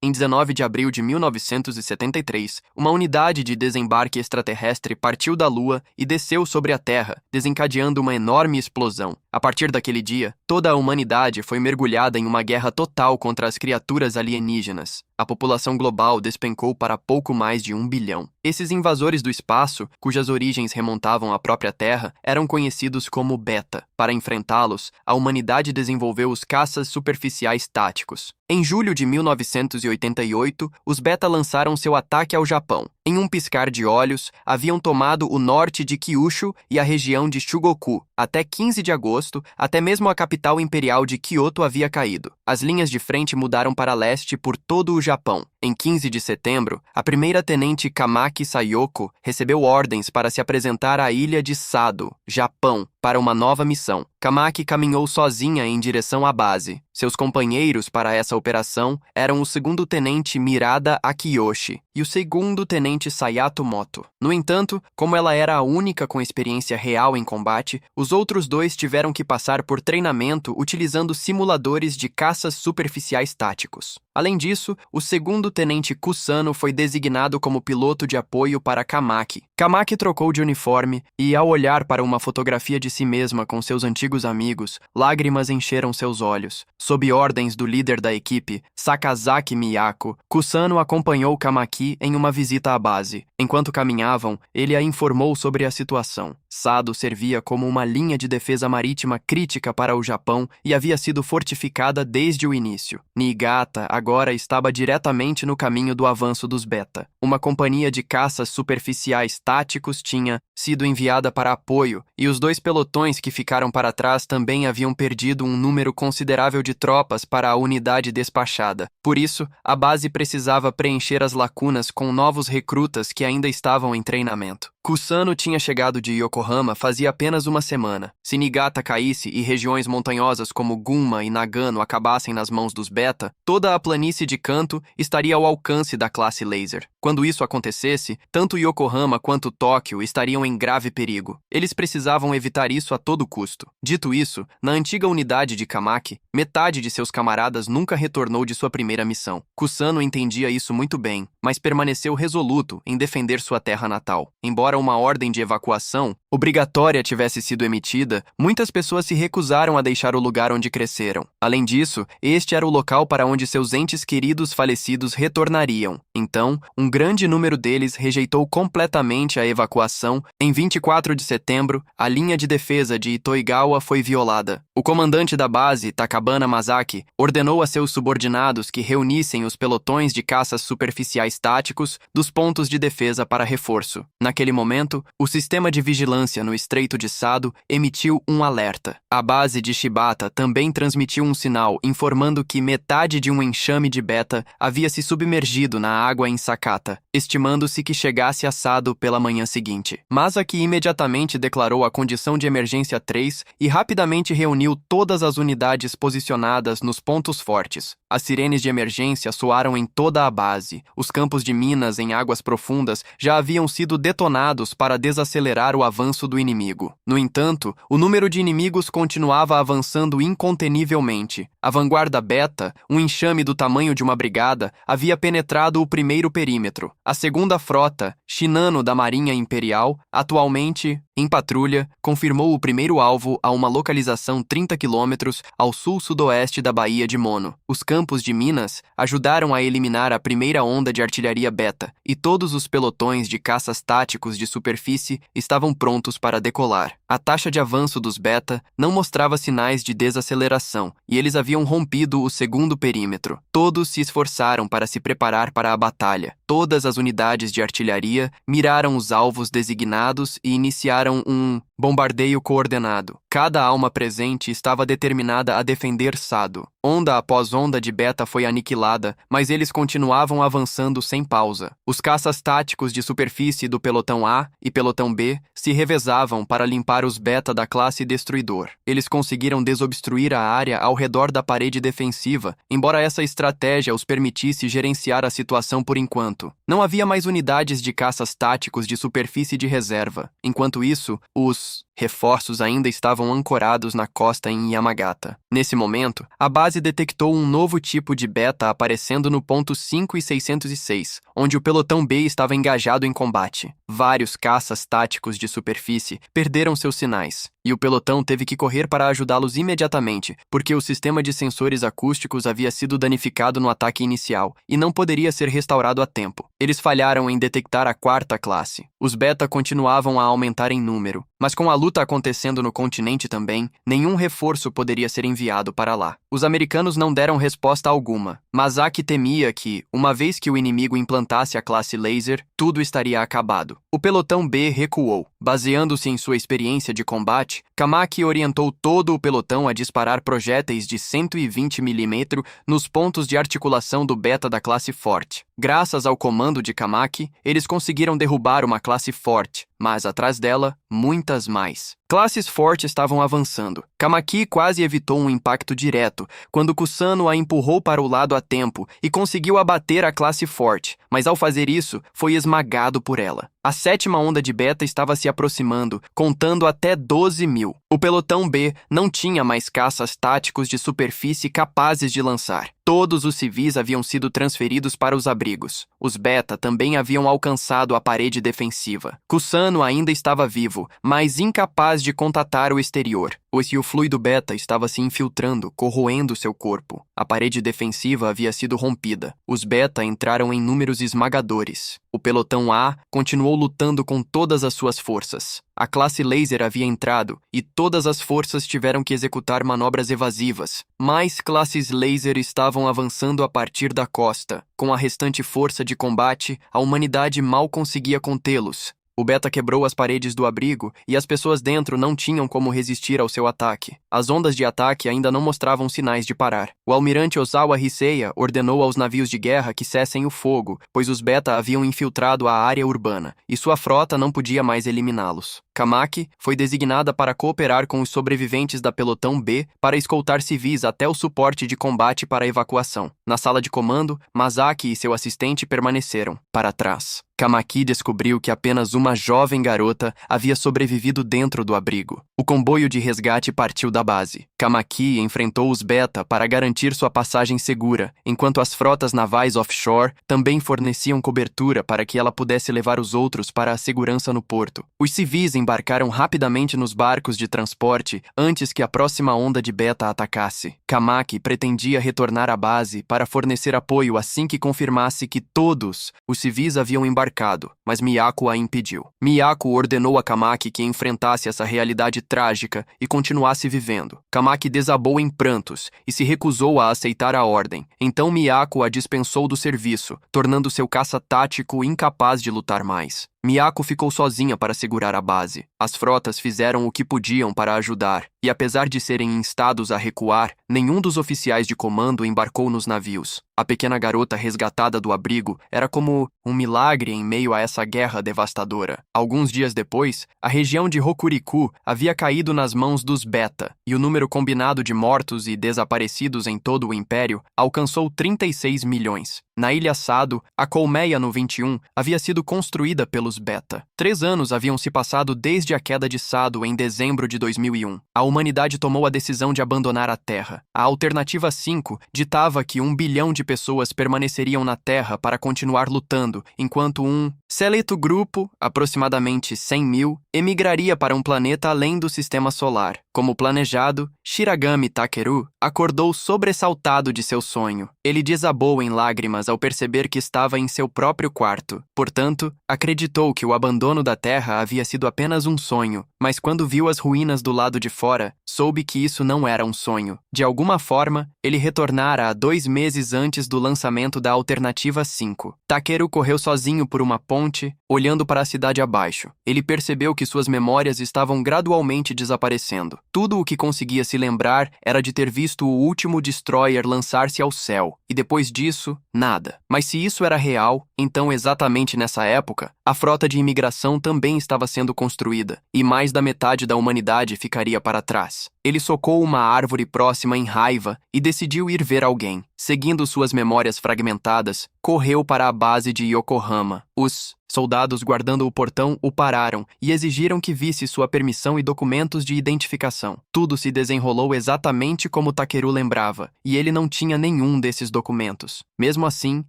Em 19 de abril de 1973, uma unidade de desembarque extraterrestre partiu da Lua e desceu sobre a Terra, desencadeando uma enorme explosão. A partir daquele dia, toda a humanidade foi mergulhada em uma guerra total contra as criaturas alienígenas. A população global despencou para pouco mais de 1 bilhão. Esses invasores do espaço, cujas origens remontavam à própria Terra, eram conhecidos como Beta. Para enfrentá-los, a humanidade desenvolveu os caças superficiais táticos. Em julho de 1988, os Beta lançaram seu ataque ao Japão. Em um piscar de olhos, haviam tomado o norte de Kyushu e a região de Chugoku. Até 15 de agosto, até mesmo a capital imperial de Kyoto havia caído. As linhas de frente mudaram para leste por todo o Japão. Em 15 de setembro, a primeira-tenente Kamaki Sayoko recebeu ordens para se apresentar à ilha de Sado, Japão, para uma nova missão. Kamaki caminhou sozinha em direção à base. Seus companheiros para essa operação eram o segundo-tenente Mirada Akiyoshi e o segundo-tenente Sayato Moto. No entanto, como ela era a única com experiência real em combate, os outros dois tiveram que passar por treinamento utilizando simuladores de caças superficiais táticos. Além disso, o segundo-tenente Kusano foi designado como piloto de apoio para Kamaki. Kamaki trocou de uniforme e, ao olhar para uma fotografia de si mesma com seus antigos amigos, lágrimas encheram seus olhos. Sob ordens do líder da equipe, Sakazaki Miyako, Kusano acompanhou Kamaki em uma visita à base. Enquanto caminhavam, ele a informou sobre a situação. Sado servia como uma linha de defesa marítima crítica para o Japão e havia sido fortificada desde o início. Niigata agora estava diretamente no caminho do avanço dos Beta. Uma companhia de caças superficiais táticos tinha sido enviada para apoio, e os dois pelotões que ficaram para trás também haviam perdido um número considerável de tropas para a unidade despachada. Por isso, a base precisava preencher as lacunas com novos recrutas que ainda estavam em treinamento. Kusano tinha chegado de Yokohama fazia apenas uma semana. Se Niigata caísse e regiões montanhosas como Gunma e Nagano acabassem nas mãos dos Beta, toda a planície de Kanto estaria ao alcance da classe laser. Quando isso acontecesse, tanto Yokohama quanto Tóquio estariam em grave perigo. Eles precisavam evitar isso a todo custo. Dito isso, na antiga unidade de Kamaki, metade de seus camaradas nunca retornou de sua primeira missão. Kusano entendia isso muito bem, mas permaneceu resoluto em defender sua terra natal. Embora uma ordem de evacuação obrigatória tivesse sido emitida, muitas pessoas se recusaram a deixar o lugar onde cresceram. Além disso, este era o local para onde seus entes queridos falecidos retornariam. Então, um grande número deles rejeitou completamente a evacuação. Em 24 de setembro, a linha de defesa de Itoigawa foi violada. O comandante da base, Takabana Masaki, ordenou a seus subordinados que reunissem os pelotões de caças superficiais táticos dos pontos de defesa para reforço. Naquele momento, o sistema de vigilância no Estreito de Sado emitiu um alerta. A base de Shibata também transmitiu um sinal informando que metade de um enxame de Beta havia se submergido na água em Sakata, estimando-se que chegasse a Sado pela manhã seguinte. Masaki imediatamente declarou a condição de emergência 3 e rapidamente reuniu todas as unidades posicionadas nos pontos fortes. As sirenes de emergência soaram em toda a base. Os campos de minas em águas profundas já haviam sido detonados para desacelerar o avanço do inimigo. No entanto, o número de inimigos continuava avançando incontenivelmente. A vanguarda Beta, um enxame do tamanho de uma brigada, havia penetrado o primeiro perímetro. A segunda frota, Shinano da Marinha Imperial, atualmente em patrulha, confirmou o primeiro alvo a uma localização 30 quilômetros ao sul-sudoeste da Baía de Mono. Os campos de minas ajudaram a eliminar a primeira onda de artilharia Beta, e todos os pelotões de caças táticos de superfície estavam prontos para decolar. A taxa de avanço dos Beta não mostrava sinais de desaceleração, e eles haviam rompido o segundo perímetro. Todos se esforçaram para se preparar para a batalha. Todas as unidades de artilharia miraram os alvos designados e iniciaram um bombardeio coordenado. Cada alma presente estava determinada a defender Sado. Onda após onda de Beta foi aniquilada, mas eles continuavam avançando sem pausa. Os caças táticos de superfície do pelotão A e pelotão B se revezavam para limpar os Beta da classe Destruidor. Eles conseguiram desobstruir a área ao redor da parede defensiva, embora essa estratégia os permitisse gerenciar a situação por enquanto. Não havia mais unidades de caças táticos de superfície de reserva. Enquanto isso, os Reforços ainda estavam ancorados na costa em Yamagata. Nesse momento, a base detectou um novo tipo de beta aparecendo no ponto 5 e 606, onde o pelotão B estava engajado em combate. Vários caças táticos de superfície perderam seus sinais, e o pelotão teve que correr para ajudá-los imediatamente, porque o sistema de sensores acústicos havia sido danificado no ataque inicial e não poderia ser restaurado a tempo. Eles falharam em detectar a quarta classe. Os beta continuavam a aumentar em número, mas com a luta acontecendo no continente também, nenhum reforço poderia ser enviado para lá. Os americanos não deram resposta alguma. Masaki temia que, uma vez que o inimigo implantasse a classe laser, tudo estaria acabado. O pelotão B recuou. Baseando-se em sua experiência de combate, Kamaki orientou todo o pelotão a disparar projéteis de 120 mm nos pontos de articulação do beta da classe forte. Graças ao comando de Kamaki, eles conseguiram derrubar uma classe forte, mas atrás dela, muitas mais. Classes fortes estavam avançando. Kamaki quase evitou um impacto direto, quando Kusano a empurrou para o lado a tempo e conseguiu abater a classe forte, mas ao fazer isso, foi esmagado por ela. A sétima onda de beta estava se aproximando, contando até 12.000. O pelotão B não tinha mais caças táticos de superfície capazes de lançar. Todos os civis haviam sido transferidos para os abrigos. Os beta também haviam alcançado a parede defensiva. Kusano ainda estava vivo, mas incapaz de contatar o exterior. O fluido beta estava se infiltrando, corroendo seu corpo. A parede defensiva havia sido rompida. Os beta entraram em números esmagadores. O pelotão A continuou lutando com todas as suas forças. A classe laser havia entrado e todas as forças tiveram que executar manobras evasivas. Mais classes laser estavam avançando a partir da costa. Com a restante força de combate, a humanidade mal conseguia contê-los. O beta quebrou as paredes do abrigo e as pessoas dentro não tinham como resistir ao seu ataque. As ondas de ataque ainda não mostravam sinais de parar. O almirante Osawa Hiseiya ordenou aos navios de guerra que cessem o fogo, pois os beta haviam infiltrado a área urbana e sua frota não podia mais eliminá-los. Kamaki foi designada para cooperar com os sobreviventes da pelotão B para escoltar civis até o suporte de combate para a evacuação. Na sala de comando, Masaki e seu assistente permaneceram para trás. Kamaki descobriu que apenas uma jovem garota havia sobrevivido dentro do abrigo. O comboio de resgate partiu da base. Kamaki enfrentou os beta para garantir sua passagem segura, enquanto as frotas navais offshore também forneciam cobertura para que ela pudesse levar os outros para a segurança no porto. Os civis embarcaram rapidamente nos barcos de transporte antes que a próxima onda de beta atacasse. Kamaki pretendia retornar à base para fornecer apoio assim que confirmasse que todos os civis haviam embarcado, mas Miyako a impediu. Miyako ordenou a Kamaki que enfrentasse essa realidade trágica e continuasse vivendo. Kamaki desabou em prantos e se recusou a aceitar a ordem. Então Miyako a dispensou do serviço, tornando seu caça tático incapaz de lutar mais. Miyako ficou sozinha para segurar a base. As frotas fizeram o que podiam para ajudar, e apesar de serem instados a recuar, nenhum dos oficiais de comando embarcou nos navios. A pequena garota resgatada do abrigo era como um milagre em meio a essa guerra devastadora. Alguns dias depois, a região de Hokuriku havia caído nas mãos dos beta, e o número combinado de mortos e desaparecidos em todo o império alcançou 36 milhões. Na Ilha Sado, a colmeia no 21 havia sido construída pelos beta. 3 anos haviam se passado desde a queda de Sado em dezembro de 2001. A humanidade tomou a decisão de abandonar a Terra. A alternativa 5 ditava que 1 bilhão de pessoas permaneceriam na Terra para continuar lutando, enquanto um seleto grupo, aproximadamente 100.000, emigraria para um planeta além do sistema solar. Como planejado, Shiragami Takeru acordou sobressaltado de seu sonho. Ele desabou em lágrimas ao perceber que estava em seu próprio quarto. Portanto, acreditou que o abandono da Terra havia sido apenas um sonho, mas quando viu as ruínas do lado de fora, soube que isso não era um sonho. De alguma forma, ele retornara 2 meses antes do lançamento da Alternativa 5. Takeru correu sozinho por uma ponte, olhando para a cidade abaixo. Ele percebeu que suas memórias estavam gradualmente desaparecendo. Tudo o que conseguia se lembrar era de ter visto o último destroyer lançar-se ao céu, e depois disso, nada. Mas se isso era real, então exatamente nessa época, a frota de imigração também estava sendo construída, e mais da metade da humanidade ficaria para trás. Ele socou uma árvore próxima em raiva e decidiu ir ver alguém. seguindo suas memórias fragmentadas, correu para a base de Yokohama. Os soldados guardando o portão o pararam e exigiram que visse sua permissão e documentos de identificação. Tudo se desenrolou exatamente como Takeru lembrava, e ele não tinha nenhum desses documentos. Mesmo assim,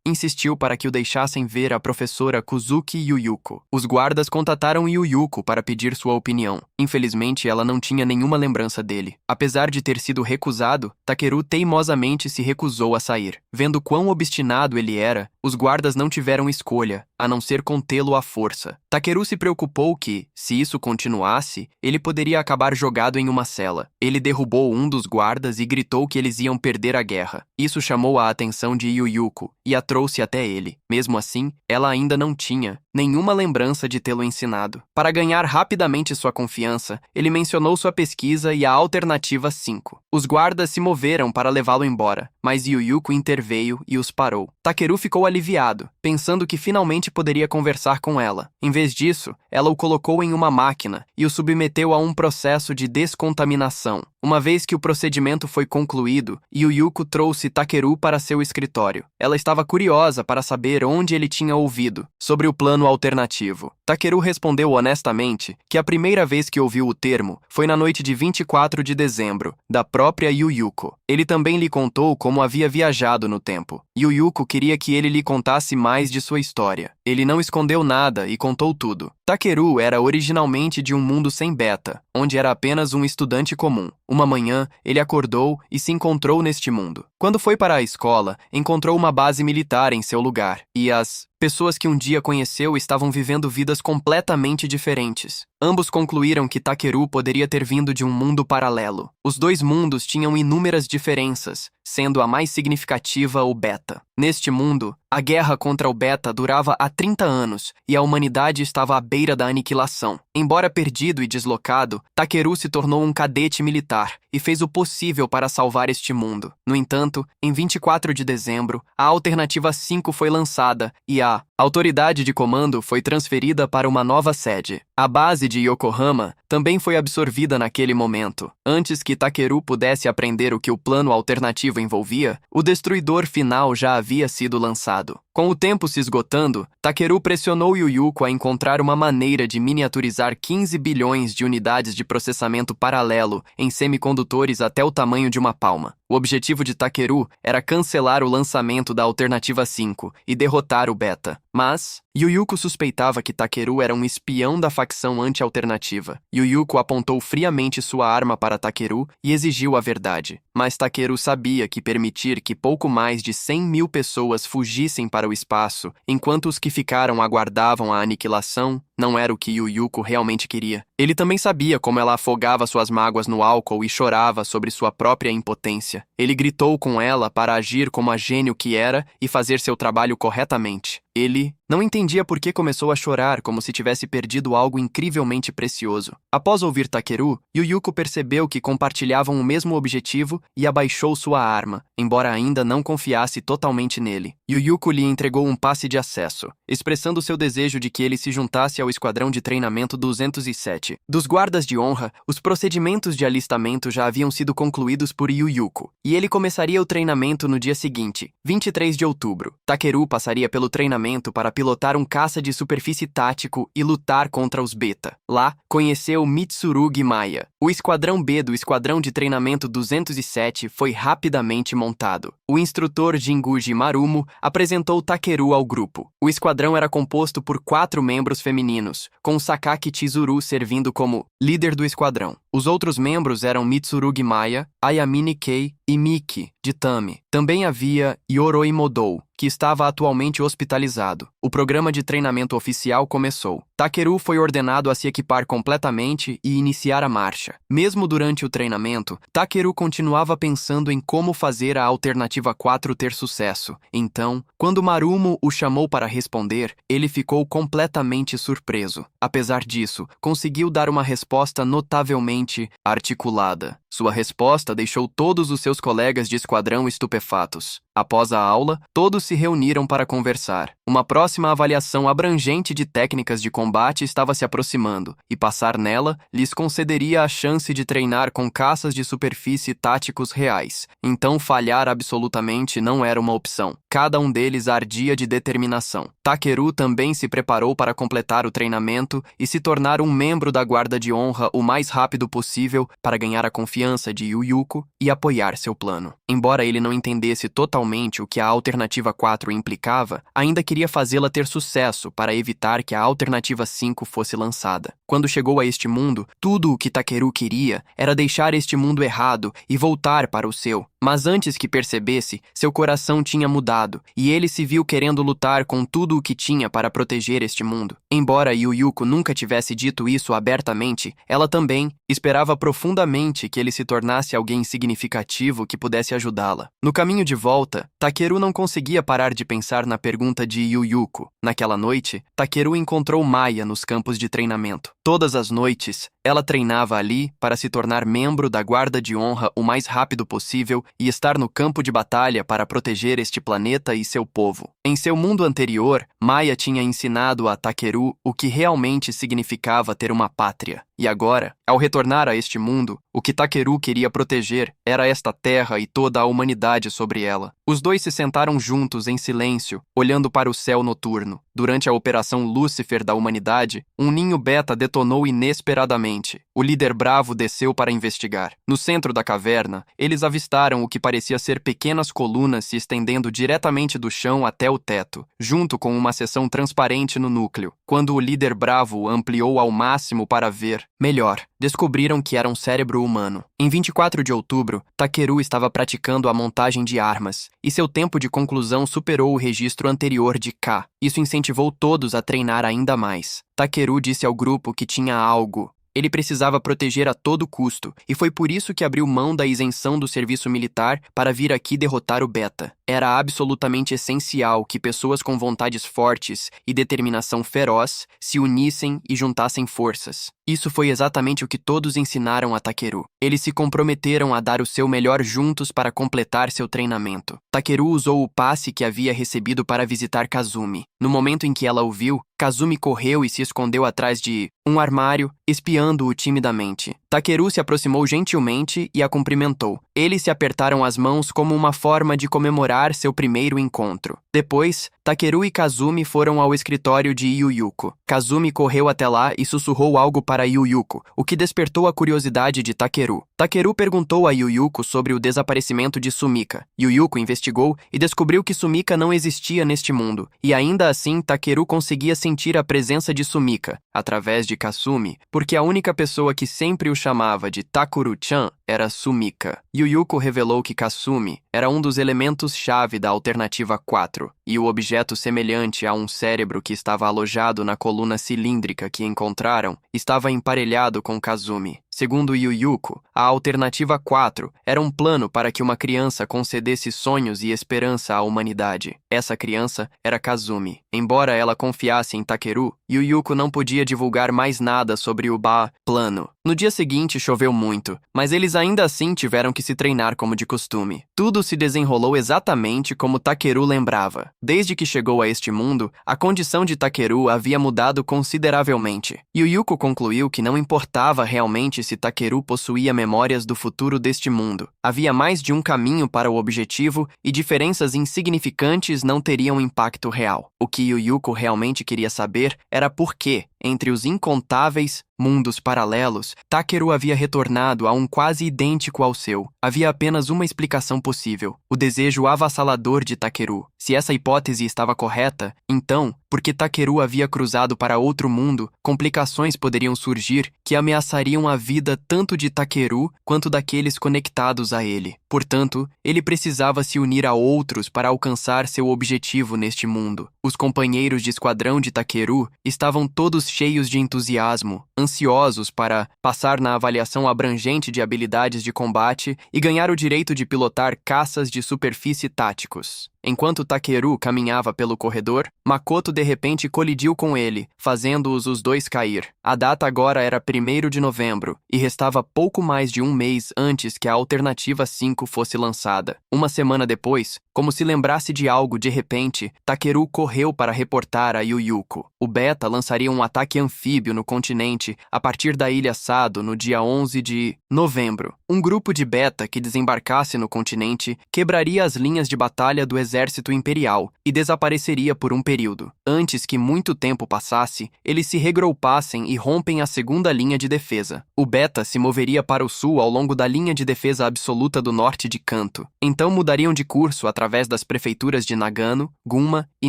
insistiu para que o deixassem ver a professora Kuzuki Yuyuko. Os guardas contataram Yuyuko para pedir sua opinião. Infelizmente, ela não tinha nenhuma lembrança dele. Apesar de ter sido recusado, Takeru teimosamente se recusou a sair. Vendo quão obstinado ele era, os guardas não tiveram escolha, a não ser contê-lo à força. Takeru se preocupou que, se isso continuasse, ele poderia acabar jogado em uma cela. Ele derrubou um dos guardas e gritou que eles iam perder a guerra. Isso chamou a atenção de Yuyuko e a trouxe até ele. Mesmo assim, ela ainda não tinha nenhuma lembrança de tê-lo ensinado. Para ganhar rapidamente sua confiança, ele mencionou sua pesquisa e a alternativa 5. Os guardas se moveram para levá-lo embora, mas Yuyuko interveio e os parou. Takeru ficou aliviado, pensando que finalmente poderia conversar com ela. Em vez disso, ela o colocou em uma máquina e o submeteu a um processo de descontaminação. Uma vez que o procedimento foi concluído, Yuyuko trouxe Takeru para seu escritório. Ela estava curiosa para saber onde ele tinha ouvido sobre o plano alternativo. Takeru respondeu honestamente que a primeira vez que ouviu o termo foi na noite de 24 de dezembro, da própria Yuyuko. Ele também lhe contou como havia viajado no tempo. Yuyuko queria que ele lhe contasse mais de sua história. Ele não escondeu nada e contou tudo. Takeru era originalmente de um mundo sem Beta, onde era apenas um estudante comum. Uma manhã, ele acordou e se encontrou neste mundo. Quando foi para a escola, encontrou uma base militar em seu lugar, e as pessoas que um dia conheceu estavam vivendo vidas completamente diferentes. Ambos concluíram que Takeru poderia ter vindo de um mundo paralelo. Os dois mundos tinham inúmeras diferenças, sendo a mais significativa o Beta. Neste mundo, a guerra contra o Beta durava há 30 anos e a humanidade estava à beira da aniquilação. Embora perdido e deslocado, Takeru se tornou um cadete militar e fez o possível para salvar este mundo. No entanto, em 24 de dezembro, a alternativa 5 foi lançada e a autoridade de comando foi transferida para uma nova sede. A base de Yokohama também foi absorvida naquele momento. Antes que Takeru pudesse aprender o que o plano alternativo envolvia, o destruidor final já havia sido lançado. Com o tempo se esgotando, Takeru pressionou Yuyuko a encontrar uma maneira de miniaturizar 15 bilhões de unidades de processamento paralelo em semicondutores até o tamanho de uma palma. O objetivo de Takeru era cancelar o lançamento da alternativa 5 e derrotar o Beta. Mas Yuyuko suspeitava que Takeru era um espião da facção anti-alternativa. Yuyuko apontou friamente sua arma para Takeru e exigiu a verdade. Mas Takeru sabia que permitir que pouco mais de 100 mil pessoas fugissem para o espaço, enquanto os que ficaram aguardavam a aniquilação, não era o que Yuyuko realmente queria. Ele também sabia como ela afogava suas mágoas no álcool e chorava sobre sua própria impotência. Ele gritou com ela para agir como a gênio que era e fazer seu trabalho corretamente. Ele não entendia por que começou a chorar como se tivesse perdido algo incrivelmente precioso. Após ouvir Takeru, Yuyuko percebeu que compartilhavam o mesmo objetivo e abaixou sua arma, embora ainda não confiasse totalmente nele. Yuyuko lhe entregou um passe de acesso, expressando seu desejo de que ele se juntasse ao Esquadrão de Treinamento 207. Dos guardas de honra, os procedimentos de alistamento já haviam sido concluídos por Yuyuko, e ele começaria o treinamento no dia seguinte, 23 de outubro. Takeru passaria pelo treinamento para pilotar um caça de superfície tático e lutar contra os Beta. Lá, conheceu Mitsurugi Maya. O Esquadrão B do Esquadrão de Treinamento 207 foi rapidamente montado. O instrutor Jinguji Marumo apresentou Takeru ao grupo. O esquadrão era composto por 4 membros femininos, com Sakaki Chizuru servindo como líder do esquadrão. Os outros membros eram Mitsurugi Maya, Ayamine Kei e Miki, de Tami. Também havia Yoroi Modou, que estava atualmente hospitalizado. O programa de treinamento oficial começou. Takeru foi ordenado a se equipar completamente e iniciar a marcha. Mesmo durante o treinamento, Takeru continuava pensando em como fazer a alternativa 4 ter sucesso. Então, quando Marumo o chamou para responder, ele ficou completamente surpreso. Apesar disso, conseguiu dar uma resposta notavelmente articulada. Sua resposta deixou todos os seus colegas de esquadrão estupefatos. Após a aula, todos se reuniram para conversar. Uma próxima avaliação abrangente de técnicas de combate estava se aproximando, e passar nela lhes concederia a chance de treinar com caças de superfície táticos reais. Então falhar absolutamente não era uma opção. Cada um deles ardia de determinação. Takeru também se preparou para completar o treinamento e se tornar um membro da Guarda de Honra o mais rápido possível para ganhar a confiança de Yu Yuko e apoiar seu plano. Embora ele não entendesse totalmente o que a Alternativa 4 implicava, ainda queria fazê-la ter sucesso para evitar que a Alternativa 5 fosse lançada. Quando chegou a este mundo, tudo o que Takeru queria era deixar este mundo errado e voltar para o seu. Mas antes que percebesse, seu coração tinha mudado, e ele se viu querendo lutar com tudo o que tinha para proteger este mundo. Embora Yu Yuko nunca tivesse dito isso abertamente, ela também esperava profundamente que ele se tornasse alguém significativo que pudesse ajudá-la. No caminho de volta, Takeru não conseguia parar de pensar na pergunta de Yu Yuko. Naquela noite, Takeru encontrou Maya nos campos de treinamento. Todas as noites, ela treinava ali para se tornar membro da Guarda de Honra o mais rápido possível e estar no campo de batalha para proteger este planeta e seu povo. Em seu mundo anterior, Maya tinha ensinado a Takeru o que realmente significava ter uma pátria. E agora, ao retornar a este mundo, o que Takeru queria proteger era esta terra e toda a humanidade sobre ela. Os dois se sentaram juntos em silêncio, olhando para o céu noturno. Durante a Operação Lúcifer da humanidade, um ninho beta detonou inesperadamente. O líder bravo desceu para investigar. No centro da caverna, eles avistaram o que parecia ser pequenas colunas se estendendo diretamente do chão até o teto, junto com uma seção transparente no núcleo. Quando o líder bravo ampliou ao máximo para ver melhor, descobriram que era um cérebro humano. Em 24 de outubro, Takeru estava praticando a montagem de armas, e seu tempo de conclusão superou o registro anterior de K. Isso incentivou todos a treinar ainda mais. Takeru disse ao grupo que tinha algo. Ele precisava proteger a todo custo, e foi por isso que abriu mão da isenção do serviço militar para vir aqui derrotar o Beta. Era absolutamente essencial que pessoas com vontades fortes e determinação feroz se unissem e juntassem forças. Isso foi exatamente o que todos ensinaram a Takeru. Eles se comprometeram a dar o seu melhor juntos para completar seu treinamento. Takeru usou o passe que havia recebido para visitar Kazumi. No momento em que ela o viu, Kazumi correu e se escondeu atrás de um armário, espiando-o timidamente. Takeru se aproximou gentilmente e a cumprimentou. Eles se apertaram as mãos como uma forma de comemorar seu primeiro encontro. Depois, Takeru e Kazumi foram ao escritório de Yu Yuko. Kazumi correu até lá e sussurrou algo para Yu Yuko, o que despertou a curiosidade de Takeru. Takeru perguntou a Yu Yuko sobre o desaparecimento de Sumika. Yu Yuko investigou e descobriu que Sumika não existia neste mundo, e ainda assim Takeru conseguia sentir a presença de Sumika, através de Kasumi, porque a única pessoa que sempre o chamava de Takuru-chan era Sumika. Yu Yuko revelou que Kasumi era um dos elementos-chave da Alternativa 4, e o objeto semelhante a um cérebro que estava alojado na coluna cilíndrica que encontraram estava emparelhado com Kazumi. Segundo Yu Yuko, a Alternativa 4 era um plano para que uma criança concedesse sonhos e esperança à humanidade. Essa criança era Kazumi. Embora ela confiasse em Takeru, Yu Yuko não podia divulgar mais nada sobre o plano. No dia seguinte choveu muito, mas eles ainda assim tiveram que se treinar como de costume. Tudo se desenrolou exatamente como Takeru lembrava. Desde que chegou a este mundo, a condição de Takeru havia mudado consideravelmente. Yu Yuko concluiu que não importava realmente se Takeru possuía memórias do futuro deste mundo. Havia mais de um caminho para o objetivo e diferenças insignificantes não teriam impacto real. O que Yu Yuko realmente queria saber era por que, entre os incontáveis mundos paralelos, Takeru havia retornado a um quase idêntico ao seu. Havia apenas uma explicação possível: o desejo avassalador de Takeru. Se essa hipótese estava correta, então, porque Takeru havia cruzado para outro mundo, complicações poderiam surgir que ameaçariam a vida tanto de Takeru quanto daqueles conectados a ele. Portanto, ele precisava se unir a outros para alcançar seu objetivo neste mundo. Os companheiros de esquadrão de Takeru estavam todos cheios de entusiasmo, ansiosos para passar na avaliação abrangente de habilidades de combate e ganhar o direito de pilotar caças de superfície táticos. Enquanto Takeru caminhava pelo corredor, Makoto de repente colidiu com ele, fazendo-os os dois cair. A data agora era 1º de novembro, e restava pouco mais de um mês antes que a Alternativa 5 fosse lançada. Uma semana depois, como se lembrasse de algo de repente, Takeru correu para reportar a Yu Yuko. O Beta lançaria um ataque anfíbio no continente a partir da ilha Sado no dia 11 de novembro. Um grupo de Beta que desembarcasse no continente quebraria as linhas de batalha do exército imperial e desapareceria por um período. Antes que muito tempo passasse, eles se regroupassem e rompem a segunda linha de defesa. O Beta se moveria para o sul ao longo da linha de defesa absoluta do norte de Kanto. Então mudariam de curso através das prefeituras de Nagano, Gunma e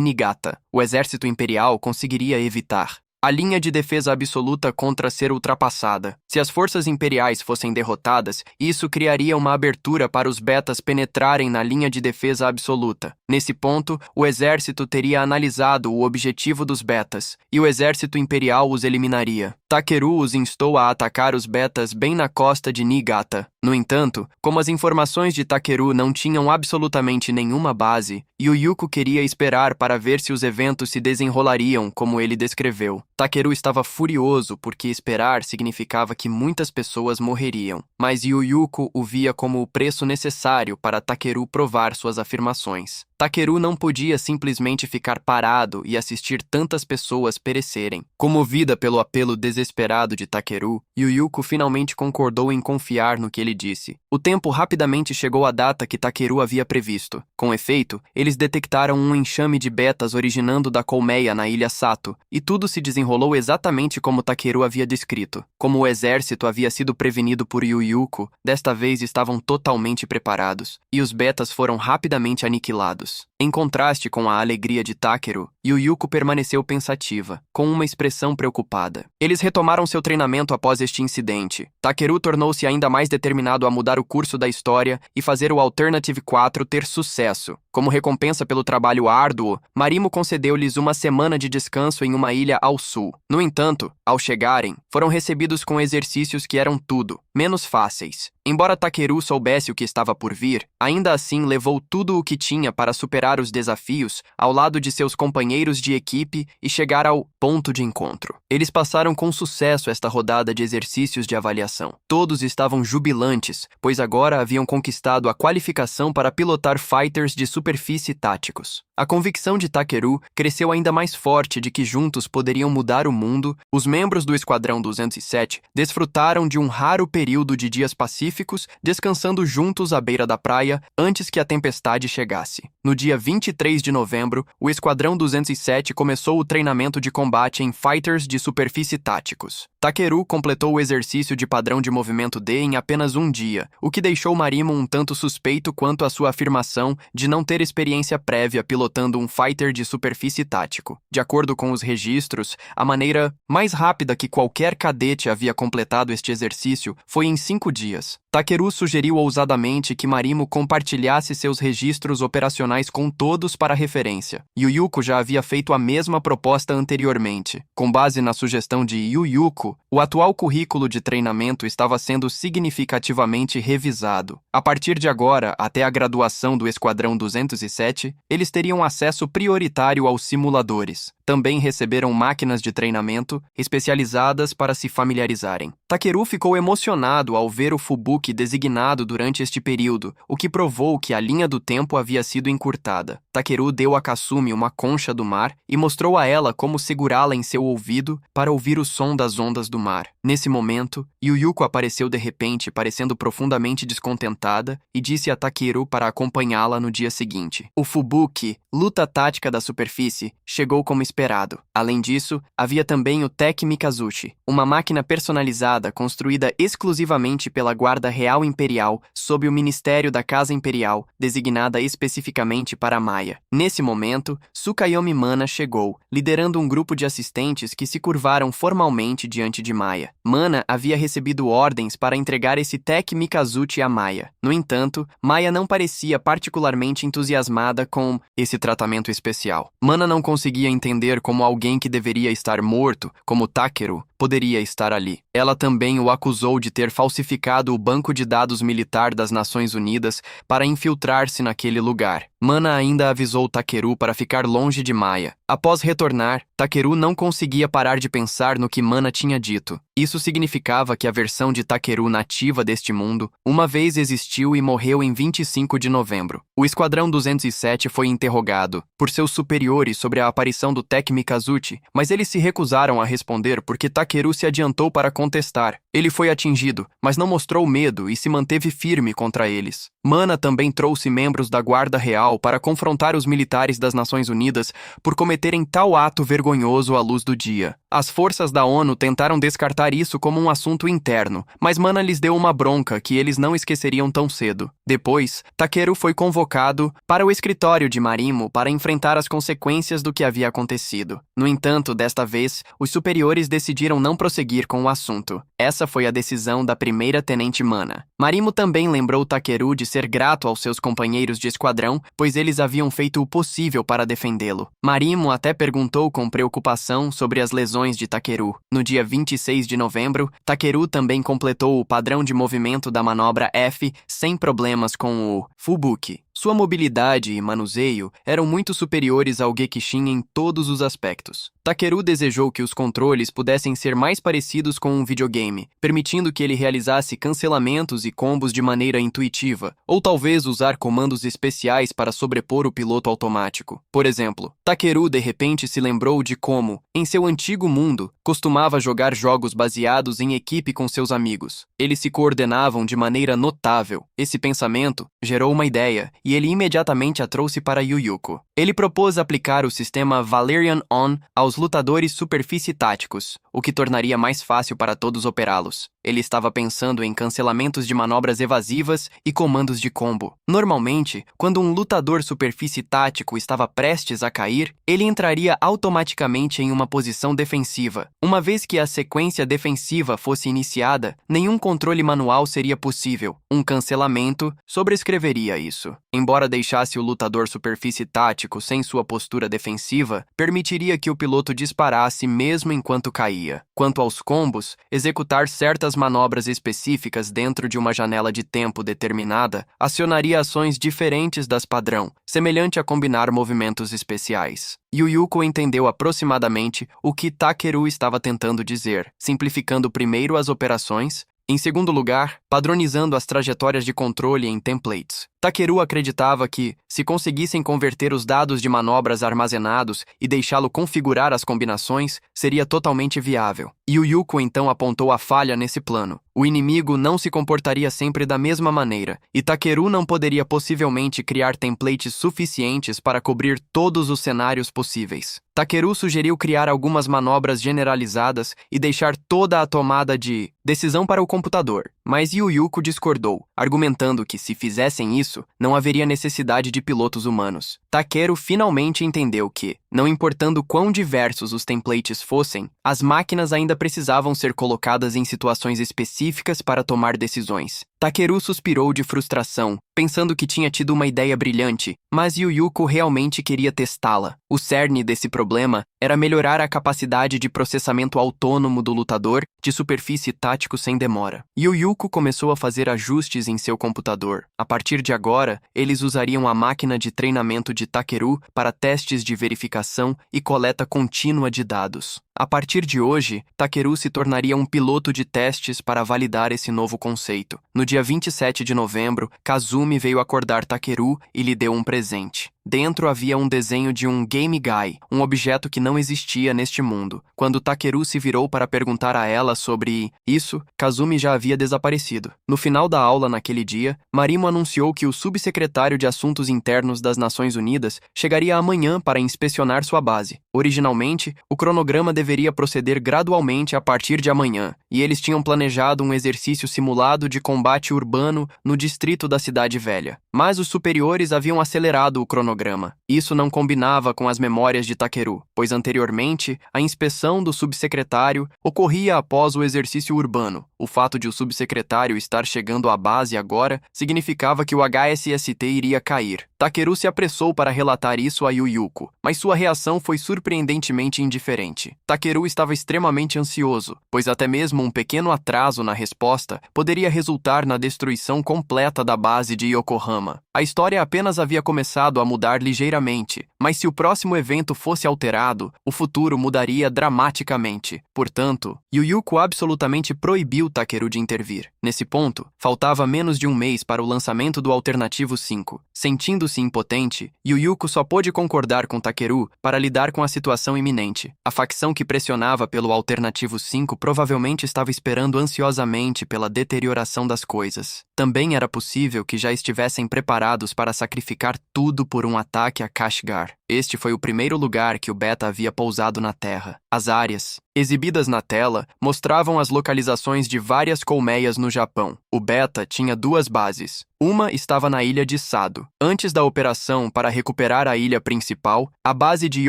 Niigata. O exército imperial conseguiria evitar a linha de defesa absoluta contra ser ultrapassada. Se as forças imperiais fossem derrotadas, isso criaria uma abertura para os betas penetrarem na linha de defesa absoluta. Nesse ponto, o exército teria analisado o objetivo dos betas, e o exército imperial os eliminaria. Takeru os instou a atacar os betas bem na costa de Niigata. No entanto, como as informações de Takeru não tinham absolutamente nenhuma base, Yu Yuko queria esperar para ver se os eventos se desenrolariam como ele descreveu. Takeru estava furioso porque esperar significava que muitas pessoas morreriam, mas Yu Yuko o via como o preço necessário para Takeru provar suas afirmações. Takeru não podia simplesmente ficar parado e assistir tantas pessoas perecerem. Comovida pelo apelo desesperado de Takeru, Yu Yuko finalmente concordou em confiar no que ele disse. O tempo rapidamente chegou à data que Takeru havia previsto. Com efeito, eles detectaram um enxame de betas originando da colmeia na ilha Sato, e tudo se desenrolou exatamente como Takeru havia descrito. Como o exército havia sido prevenido por Yu Yuko, desta vez estavam totalmente preparados, e os betas foram rapidamente aniquilados. Em contraste com a alegria de Takeru, Yu Yuko permaneceu pensativa, com uma expressão preocupada. Eles retomaram seu treinamento após este incidente. Takeru tornou-se ainda mais determinado a mudar o curso da história e fazer o Alternative 4 ter sucesso. Como recompensa pelo trabalho árduo, Marimo concedeu-lhes uma semana de descanso em uma ilha ao sul. No entanto, ao chegarem, foram recebidos com exercícios que eram tudo menos fáceis. Embora Takeru soubesse o que estava por vir, ainda assim levou tudo o que tinha para superar os desafios ao lado de seus companheiros de equipe e chegar ao ponto de encontro. Eles passaram com sucesso esta rodada de exercícios de avaliação. Todos estavam jubilantes, pois agora haviam conquistado a qualificação para pilotar fighters de superfície táticos. A convicção de Takeru cresceu ainda mais forte de que juntos poderiam mudar o mundo. Os membros do Esquadrão 207 desfrutaram de um raro período de dias pacíficos, descansando juntos à beira da praia antes que a tempestade chegasse. No dia 23 de novembro, o Esquadrão 207 começou o treinamento de combate em fighters de superfície táticos. Takeru completou o exercício de padrão de movimento D em apenas um dia, o que deixou Marimo um tanto suspeito quanto à sua afirmação de não ter experiência prévia pilotando um fighter de superfície tático. De acordo com os registros, a maneira mais rápida que qualquer cadete havia completado este exercício foi em 5 dias. Takeru sugeriu ousadamente que Marimo compartilhasse seus registros operacionais com todos para referência. Yu Yuko já havia feito a mesma proposta anteriormente. Com base na sugestão de Yu Yuko, o atual currículo de treinamento estava sendo significativamente revisado. A partir de agora, até a graduação do Esquadrão 207, eles teriam acesso prioritário aos simuladores. Também receberam máquinas de treinamento especializadas para se familiarizarem. Takeru ficou emocionado ao ver o Fubuki designado durante este período, o que provou que a linha do tempo havia sido encurtada. Takeru deu a Kasumi uma concha do mar e mostrou a ela como segurá-la em seu ouvido para ouvir o som das ondas do mar. Nesse momento, Yu Yuko apareceu de repente, parecendo profundamente descontentada, e disse a Takeru para acompanhá-la no dia seguinte. O Fubuki, luta tática da superfície, chegou como esperado. Além disso, havia também o Tech Mikazushi, uma máquina personalizada construída exclusivamente pela Guarda Real Imperial sob o Ministério da Casa Imperial, designada especificamente para Maya. Nesse momento, Tsukayomi Mana chegou, liderando um grupo de assistentes que se curvaram formalmente diante de Maya. Mana havia recebido ordens para entregar esse Tech Mikazuchi a Maya. No entanto, Maya não parecia particularmente entusiasmada com esse tratamento especial. Mana não conseguia entender como alguém que deveria estar morto, como Takeru, poderia estar ali. Ela também o acusou de ter falsificado o banco de dados militar das Nações Unidas para infiltrar-se naquele lugar. Mana ainda avisou Takeru para ficar longe de Maya. Após retornar, Takeru não conseguia parar de pensar no que Mana tinha dito. Isso significava que a versão de Takeru nativa deste mundo uma vez existiu e morreu em 25 de novembro. O Esquadrão 207 foi interrogado por seus superiores sobre a aparição do Tech Mikazuchi, mas eles se recusaram a responder porque Takeru se adiantou para contestar. Ele foi atingido, mas não mostrou medo e se manteve firme contra eles. Mana também trouxe membros da Guarda Real para confrontar os militares das Nações Unidas por cometerem tal ato vergonhoso à luz do dia. As forças da ONU tentaram descartar isso como um assunto interno, mas Mana lhes deu uma bronca que eles não esqueceriam tão cedo. Depois, Takeru foi convocado para o escritório de Marimo para enfrentar as consequências do que havia acontecido. No entanto, desta vez, os superiores decidiram não prosseguir com o assunto. Essa foi a decisão da primeira tenente Mana. Marimo também lembrou Takeru de ser grato aos seus companheiros de esquadrão, pois eles haviam feito o possível para defendê-lo. Marimo até perguntou com preocupação sobre as lesões de Takeru. No dia 26 de novembro, Takeru também completou o padrão de movimento da manobra F sem problemas com o Fubuki. Sua mobilidade e manuseio eram muito superiores ao Gekishin em todos os aspectos. Takeru desejou que os controles pudessem ser mais parecidos com um videogame, permitindo que ele realizasse cancelamentos e combos de maneira intuitiva, ou talvez usar comandos especiais para sobrepor o piloto automático. Por exemplo, Takeru de repente se lembrou de como, em seu antigo mundo, costumava jogar jogos baseados em equipe com seus amigos. Eles se coordenavam de maneira notável. Esse pensamento gerou uma ideia, e ele imediatamente a trouxe para Yuyuko. Ele propôs aplicar o sistema Valerian On aos lutadores superfície táticos, o que tornaria mais fácil para todos operá-los. Ele estava pensando em cancelamentos de manobras evasivas e comandos de combo. Normalmente, quando um lutador superfície tático estava prestes a cair, ele entraria automaticamente em uma posição defensiva. Uma vez que a sequência defensiva fosse iniciada, nenhum controle manual seria possível. Um cancelamento sobrescreveria isso. Embora deixasse o lutador superfície tático sem sua postura defensiva, permitiria que o piloto disparasse mesmo enquanto caía. Quanto aos combos, executar certas manobras específicas dentro de uma janela de tempo determinada acionaria ações diferentes das padrão, semelhante a combinar movimentos especiais. Yuyuko entendeu aproximadamente o que Takeru estava tentando dizer, simplificando primeiro as operações, em segundo lugar, padronizando as trajetórias de controle em templates. Takeru acreditava que, se conseguissem converter os dados de manobras armazenados e deixá-lo configurar as combinações, seria totalmente viável. Yuyuko então apontou a falha nesse plano. O inimigo não se comportaria sempre da mesma maneira, e Takeru não poderia possivelmente criar templates suficientes para cobrir todos os cenários possíveis. Takeru sugeriu criar algumas manobras generalizadas e deixar toda a tomada de decisão para o computador, mas Yuyuko discordou, argumentando que se fizessem isso, não haveria necessidade de pilotos humanos. Takeru finalmente entendeu que, não importando quão diversos os templates fossem, as máquinas ainda precisavam ser colocadas em situações específicas para tomar decisões. Takeru suspirou de frustração, pensando que tinha tido uma ideia brilhante, mas Yuyuko realmente queria testá-la. O cerne desse problema era melhorar a capacidade de processamento autônomo do lutador de superfície tático sem demora. Yuyuko começou a fazer ajustes em seu computador. A partir de agora, eles usariam a máquina de treinamento de Takeru para testes de verificação e coleta contínua de dados. A partir de hoje, Takeru se tornaria um piloto de testes para validar esse novo conceito. No dia 27 de novembro, Kazumi veio acordar Takeru e lhe deu um presente. Dentro havia um desenho de um Game Guy, um objeto que não existia neste mundo. Quando Takeru se virou para perguntar a ela sobre isso, Kazumi já havia desaparecido. No final da aula naquele dia, Marimo anunciou que o subsecretário de Assuntos Internos das Nações Unidas chegaria amanhã para inspecionar sua base. Originalmente, o cronograma deveria proceder gradualmente a partir de amanhã, e eles tinham planejado um exercício simulado de combate urbano no distrito da Cidade Velha. Mas os superiores haviam acelerado o cronograma cronograma. Isso não combinava com as memórias de Takeru, pois anteriormente, a inspeção do subsecretário ocorria após o exercício urbano. O fato de o subsecretário estar chegando à base agora significava que o HSST iria cair. Takeru se apressou para relatar isso a Yuyuko, mas sua reação foi surpreendentemente indiferente. Takeru estava extremamente ansioso, pois até mesmo um pequeno atraso na resposta poderia resultar na destruição completa da base de Yokohama. A história apenas havia começado a mudar ligeiramente, mas se o próximo evento fosse alterado, o futuro mudaria dramaticamente. Portanto, Yuyuko absolutamente proibiu Takeru de intervir. Nesse ponto, faltava menos de um mês para o lançamento do Alternativo 5. Sentindo-se impotente, Yuyuko só pôde concordar com Takeru para lidar com a situação iminente. A facção que pressionava pelo Alternativo 5 provavelmente estava esperando ansiosamente pela deterioração das coisas. Também era possível que já estivessem preparados para sacrificar tudo por um ataque a Kashgar. Este foi o primeiro lugar que o Beta havia pousado na Terra. As áreas, exibidas na tela, mostravam as localizações de várias colmeias no Japão. O Beta tinha duas bases. Uma estava na ilha de Sado. Antes da operação para recuperar a ilha principal, a base de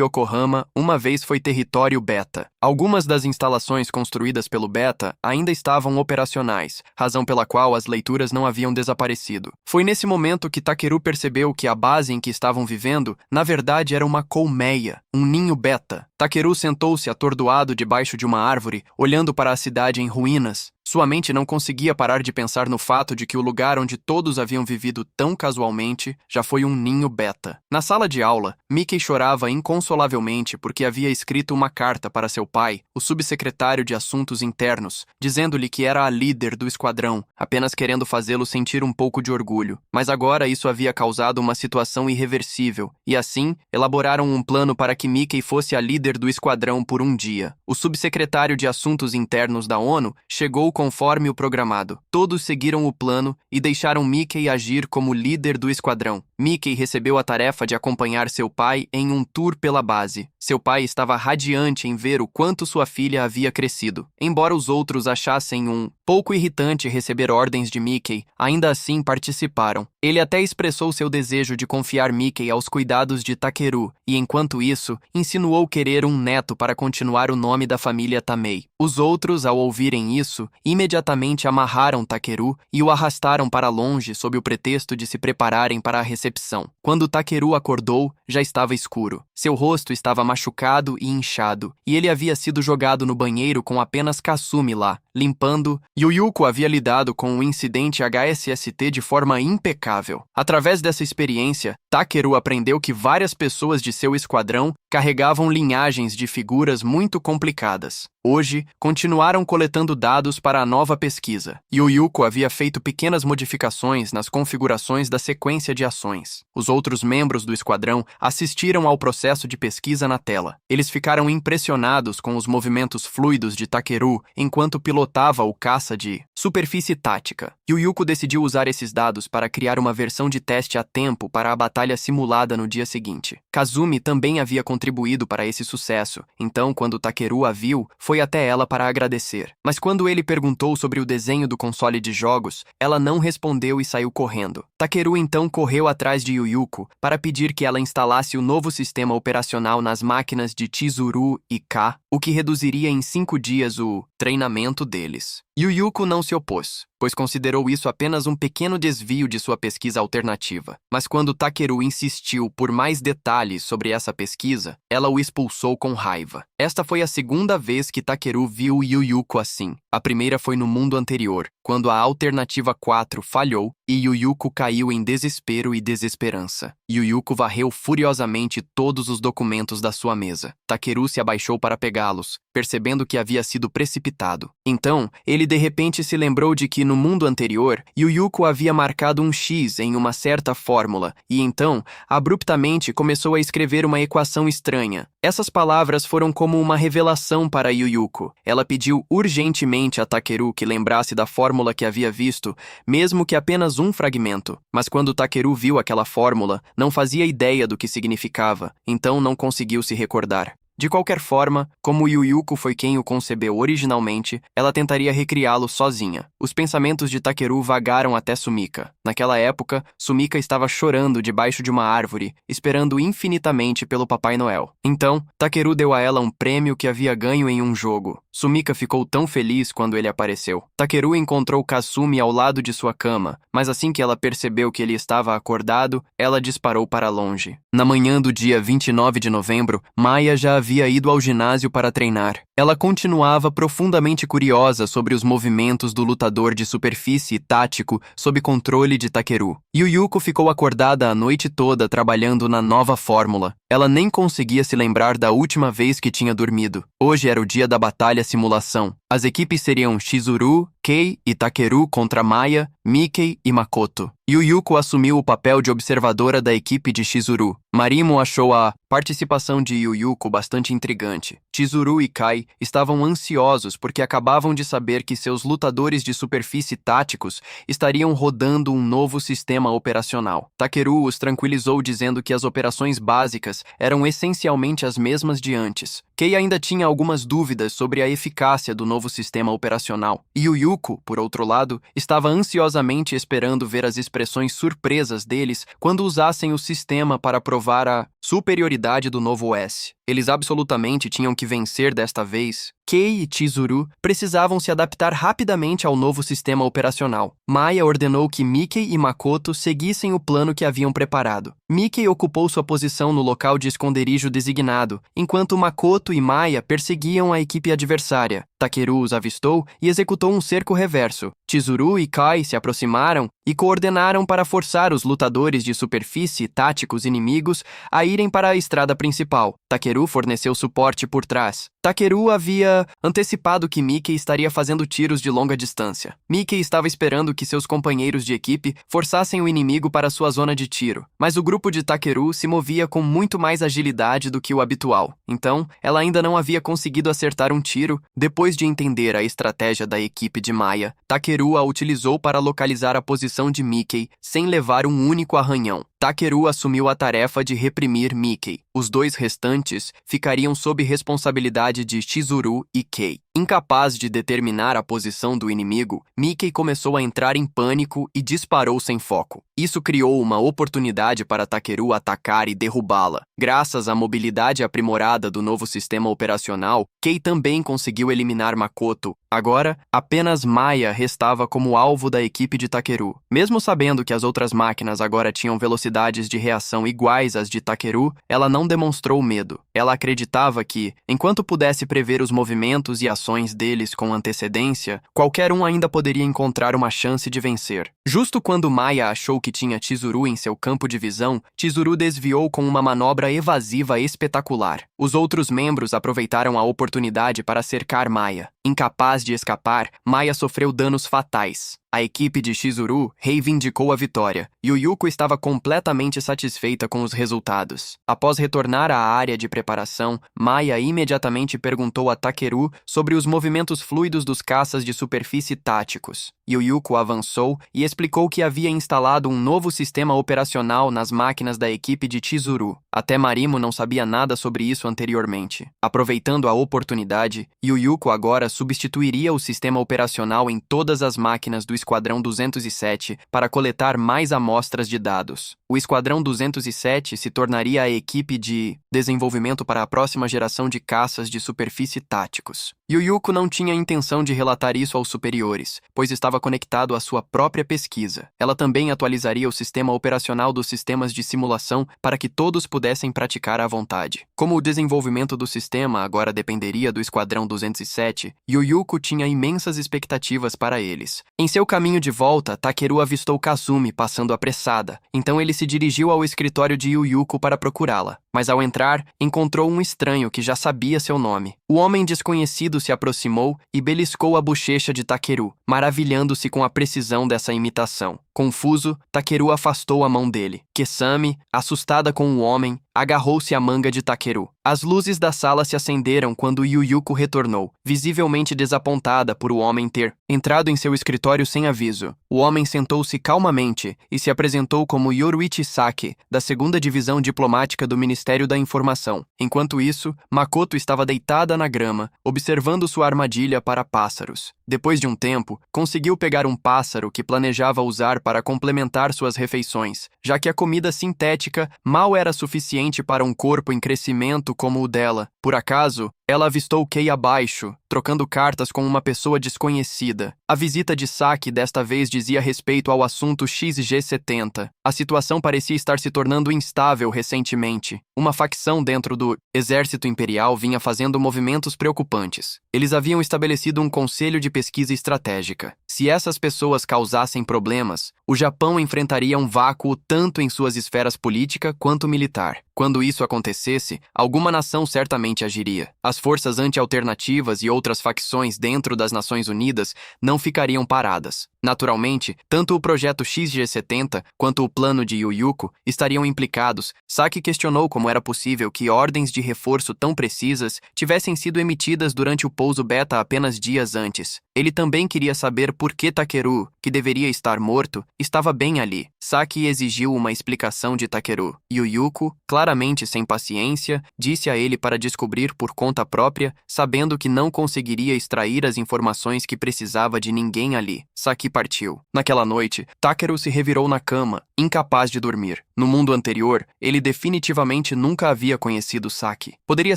Yokohama uma vez foi território Beta. Algumas das instalações construídas pelo Beta ainda estavam operacionais, razão pela qual as leituras não haviam desaparecido. Foi nesse momento que Takeru percebeu que a base em que estavam vivendo, na verdade, era uma colmeia, um ninho Beta. Takeru sentou-se atordoado debaixo de uma árvore, olhando para a cidade em ruínas. Sua mente não conseguia parar de pensar no fato de que o lugar onde todos haviam vivido tão casualmente já foi um ninho Beta. Na sala de aula, Mickey chorava inconsolavelmente porque havia escrito uma carta para seu pai, o subsecretário de Assuntos Internos, dizendo-lhe que era a líder do esquadrão, apenas querendo fazê-lo sentir um pouco de orgulho. Mas agora isso havia causado uma situação irreversível, e assim, elaboraram um plano para que Mickey fosse a líder do esquadrão por um dia. O subsecretário de Assuntos Internos da ONU chegou conforme o programado. Todos seguiram o plano e deixaram Mickey agir como líder do esquadrão. Mickey recebeu a tarefa de acompanhar seu pai em um tour pela base. Seu pai estava radiante em ver o quanto sua filha havia crescido. Embora os outros achassem um pouco irritante receber ordens de Mickey, ainda assim participaram. Ele até expressou seu desejo de confiar Mickey aos cuidados de Takeru, e enquanto isso, insinuou querer um neto para continuar o nome da família Tamei. Os outros, ao ouvirem isso, imediatamente amarraram Takeru e o arrastaram para longe sob o pretexto de se prepararem para a recepção. Quando Takeru acordou, já estava escuro. Seu rosto estava machucado e inchado, e ele havia sido jogado no banheiro com apenas Kasumi lá, limpando. Yuyuko havia lidado com o incidente HSST de forma impecável. Através dessa experiência, Takeru aprendeu que várias pessoas de seu esquadrão carregavam linhagens de figuras muito complicadas. Hoje, continuaram coletando dados para a nova pesquisa. Yuyuko havia feito pequenas modificações nas configurações da sequência de ações. Os outros membros do esquadrão assistiram ao processo de pesquisa na tela. Eles ficaram impressionados com os movimentos fluidos de Takeru enquanto pilotava o caça de superfície tática. Yuyuko decidiu usar esses dados para criar uma versão de teste a tempo para a batalha simulada no dia seguinte. Kazumi também havia contribuído para esse sucesso, então quando Takeru a viu, foi até ela para agradecer. Mas quando ele perguntou sobre o desenho do console de jogos, ela não respondeu e saiu correndo. Takeru então correu atrás de Yuyuko para pedir que ela instalasse o novo sistema operacional nas máquinas de Chizuru e K, o que reduziria em 5 dias o treinamento deles. Yuyuko não se opôs, pois considerou isso apenas um pequeno desvio de sua pesquisa alternativa. Mas quando Takeru insistiu por mais detalhes sobre essa pesquisa, ela o expulsou com raiva. Esta foi a segunda vez que Takeru viu Yuyuko assim. A primeira foi no mundo anterior, quando a alternativa 4 falhou e Yuyuko caiu em desespero e desesperança. Yuyuko varreu furiosamente todos os documentos da sua mesa. Takeru se abaixou para pegá-los, percebendo que havia sido precipitado. Então, ele de repente se lembrou de que no mundo anterior, Yuyuko havia marcado um X em uma certa fórmula, e então, abruptamente começou a escrever uma equação estranha. Essas palavras foram como uma revelação para Yuyuko. Ela pediu urgentemente a Takeru que lembrasse da fórmula que havia visto, mesmo que apenas um fragmento. Mas quando Takeru viu aquela fórmula, não fazia ideia do que significava, então não conseguiu se recordar. De qualquer forma, como Yuyuko foi quem o concebeu originalmente, ela tentaria recriá-lo sozinha. Os pensamentos de Takeru vagaram até Sumika. Naquela época, Sumika estava chorando debaixo de uma árvore, esperando infinitamente pelo Papai Noel. Então, Takeru deu a ela um prêmio que havia ganho em um jogo. Sumika ficou tão feliz quando ele apareceu. Takeru encontrou Kasumi ao lado de sua cama, mas assim que ela percebeu que ele estava acordado, ela disparou para longe. Na manhã do dia 29 de novembro, Maya já havia ido ao ginásio para treinar. Ela continuava profundamente curiosa sobre os movimentos do lutador de superfície tático sob controle de Takeru. Yuyuko ficou acordada a noite toda trabalhando na nova fórmula. Ela nem conseguia se lembrar da última vez que tinha dormido. Hoje era o dia da batalha simulação. As equipes seriam Chizuru, Kei e Takeru contra Maya, Mickey e Makoto. Yuyuko assumiu o papel de observadora da equipe de Chizuru. Marimo achou a participação de Yuyuko bastante intrigante. Chizuru e Kai estavam ansiosos porque acabavam de saber que seus lutadores de superfície táticos estariam rodando um novo sistema operacional. Takeru os tranquilizou dizendo que as operações básicas eram essencialmente as mesmas de antes. Kei ainda tinha algumas dúvidas sobre a eficácia do novo sistema operacional. Yuyuko, por outro lado, estava ansiosamente esperando ver as expressões surpresas deles quando usassem o sistema para provar a superioridade do novo S. Eles absolutamente tinham que vencer desta vez. Kei e Chizuru precisavam se adaptar rapidamente ao novo sistema operacional. Maya ordenou que Mickey e Makoto seguissem o plano que haviam preparado. Mickey ocupou sua posição no local de esconderijo designado, enquanto Makoto e Maya perseguiam a equipe adversária. Takeru os avistou e executou um cerco reverso. Chizuru e Kai se aproximaram e coordenaram para forçar os lutadores de superfície táticos inimigos a irem para a estrada principal. Takeru forneceu suporte por trás. Takeru havia antecipado que Mickey estaria fazendo tiros de longa distância. Mickey estava esperando que seus companheiros de equipe forçassem o inimigo para sua zona de tiro, mas o grupo de Takeru se movia com muito mais agilidade do que o habitual. Então, ela ainda não havia conseguido acertar um tiro. Depois de entender a estratégia da equipe de Maya, Takeru a utilizou para localizar a posição de Mickey sem levar um único arranhão. Takeru assumiu a tarefa de reprimir Mickey. Os dois restantes ficariam sob responsabilidade de Chizuru e Kei. Incapaz de determinar a posição do inimigo, Mickey começou a entrar em pânico e disparou sem foco. Isso criou uma oportunidade para Takeru atacar e derrubá-la. Graças à mobilidade aprimorada do novo sistema operacional, Kei também conseguiu eliminar Makoto. Agora, apenas Maya restava como alvo da equipe de Takeru. Mesmo sabendo que as outras máquinas agora tinham velocidades de reação iguais às de Takeru, ela não demonstrou medo. Ela acreditava que, enquanto pudesse prever os movimentos e ações deles com antecedência, qualquer um ainda poderia encontrar uma chance de vencer. Justo quando Maya achou que tinha Chizuru em seu campo de visão, Chizuru desviou com uma manobra evasiva espetacular. Os outros membros aproveitaram a oportunidade para cercar Maya. Incapaz de escapar, Maya sofreu danos fatais. A equipe de Chizuru reivindicou a vitória. Yuyuko estava completamente satisfeita com os resultados. Após retornar à área de preparação, Maya imediatamente perguntou a Takeru sobre os movimentos fluidos dos caças de superfície táticos. Yuyuko avançou e explicou que havia instalado um novo sistema operacional nas máquinas da equipe de Chizuru. Até Marimo não sabia nada sobre isso anteriormente. Aproveitando a oportunidade, Yuyuko agora substituiria o sistema operacional em todas as máquinas do Esquadrão 207 para coletar mais amostras de dados. O Esquadrão 207 se tornaria a equipe de desenvolvimento para a próxima geração de caças de superfície táticos. Yuyuko não tinha intenção de relatar isso aos superiores, pois estava conectado à sua própria pesquisa. Ela também atualizaria o sistema operacional dos sistemas de simulação para que todos pudessem praticar à vontade. Como o desenvolvimento do sistema agora dependeria do Esquadrão 207, Yuyuko tinha imensas expectativas para eles. Em seu caminho de volta, Takeru avistou Kasumi passando apressada, então ele se dirigiu ao escritório de Yuyuko para procurá-la. Mas ao entrar, encontrou um estranho que já sabia seu nome. O homem desconhecido se aproximou e beliscou a bochecha de Takeru, maravilhando-se com a precisão dessa imitação. Confuso, Takeru afastou a mão dele. Kesame, assustada com o homem, agarrou-se à manga de Takeru. As luzes da sala se acenderam quando Yuyuko retornou, visivelmente desapontada por o homem ter entrado em seu escritório sem aviso. O homem sentou-se calmamente e se apresentou como Yoruichi Saki, da 2ª Divisão Diplomática do Ministério da Informação. Enquanto isso, Makoto estava deitada na grama, observando sua armadilha para pássaros. Depois de um tempo, conseguiu pegar um pássaro que planejava usar para complementar suas refeições, já que a comida sintética mal era suficiente para um corpo em crescimento como o dela. Por acaso, ela avistou Kei abaixo, trocando cartas com uma pessoa desconhecida. A visita de Saki desta vez dizia respeito ao assunto XG70. A situação parecia estar se tornando instável recentemente. Uma facção dentro do Exército Imperial vinha fazendo movimentos preocupantes. Eles haviam estabelecido um conselho de pesquisa estratégica. Se essas pessoas causassem problemas, o Japão enfrentaria um vácuo tanto em suas esferas política quanto militar. Quando isso acontecesse, alguma nação certamente agiria. As forças anti-alternativas e outras facções dentro das Nações Unidas não ficariam paradas. Naturalmente, tanto o projeto XG70 quanto o plano de Yuyuko estariam implicados. Saki questionou como era possível que ordens de reforço tão precisas tivessem sido emitidas durante o pouso beta apenas dias antes. Ele também queria saber por que Takeru, que deveria estar morto, estava bem ali. Saki exigiu uma explicação de Takeru. Yuyuko, claramente sem paciência, disse a ele para descobrir por conta própria, sabendo que não conseguiria extrair as informações que precisava de ninguém ali. Saki partiu. Naquela noite, Takeru se revirou na cama, incapaz de dormir. No mundo anterior, ele definitivamente nunca havia conhecido Saki. Poderia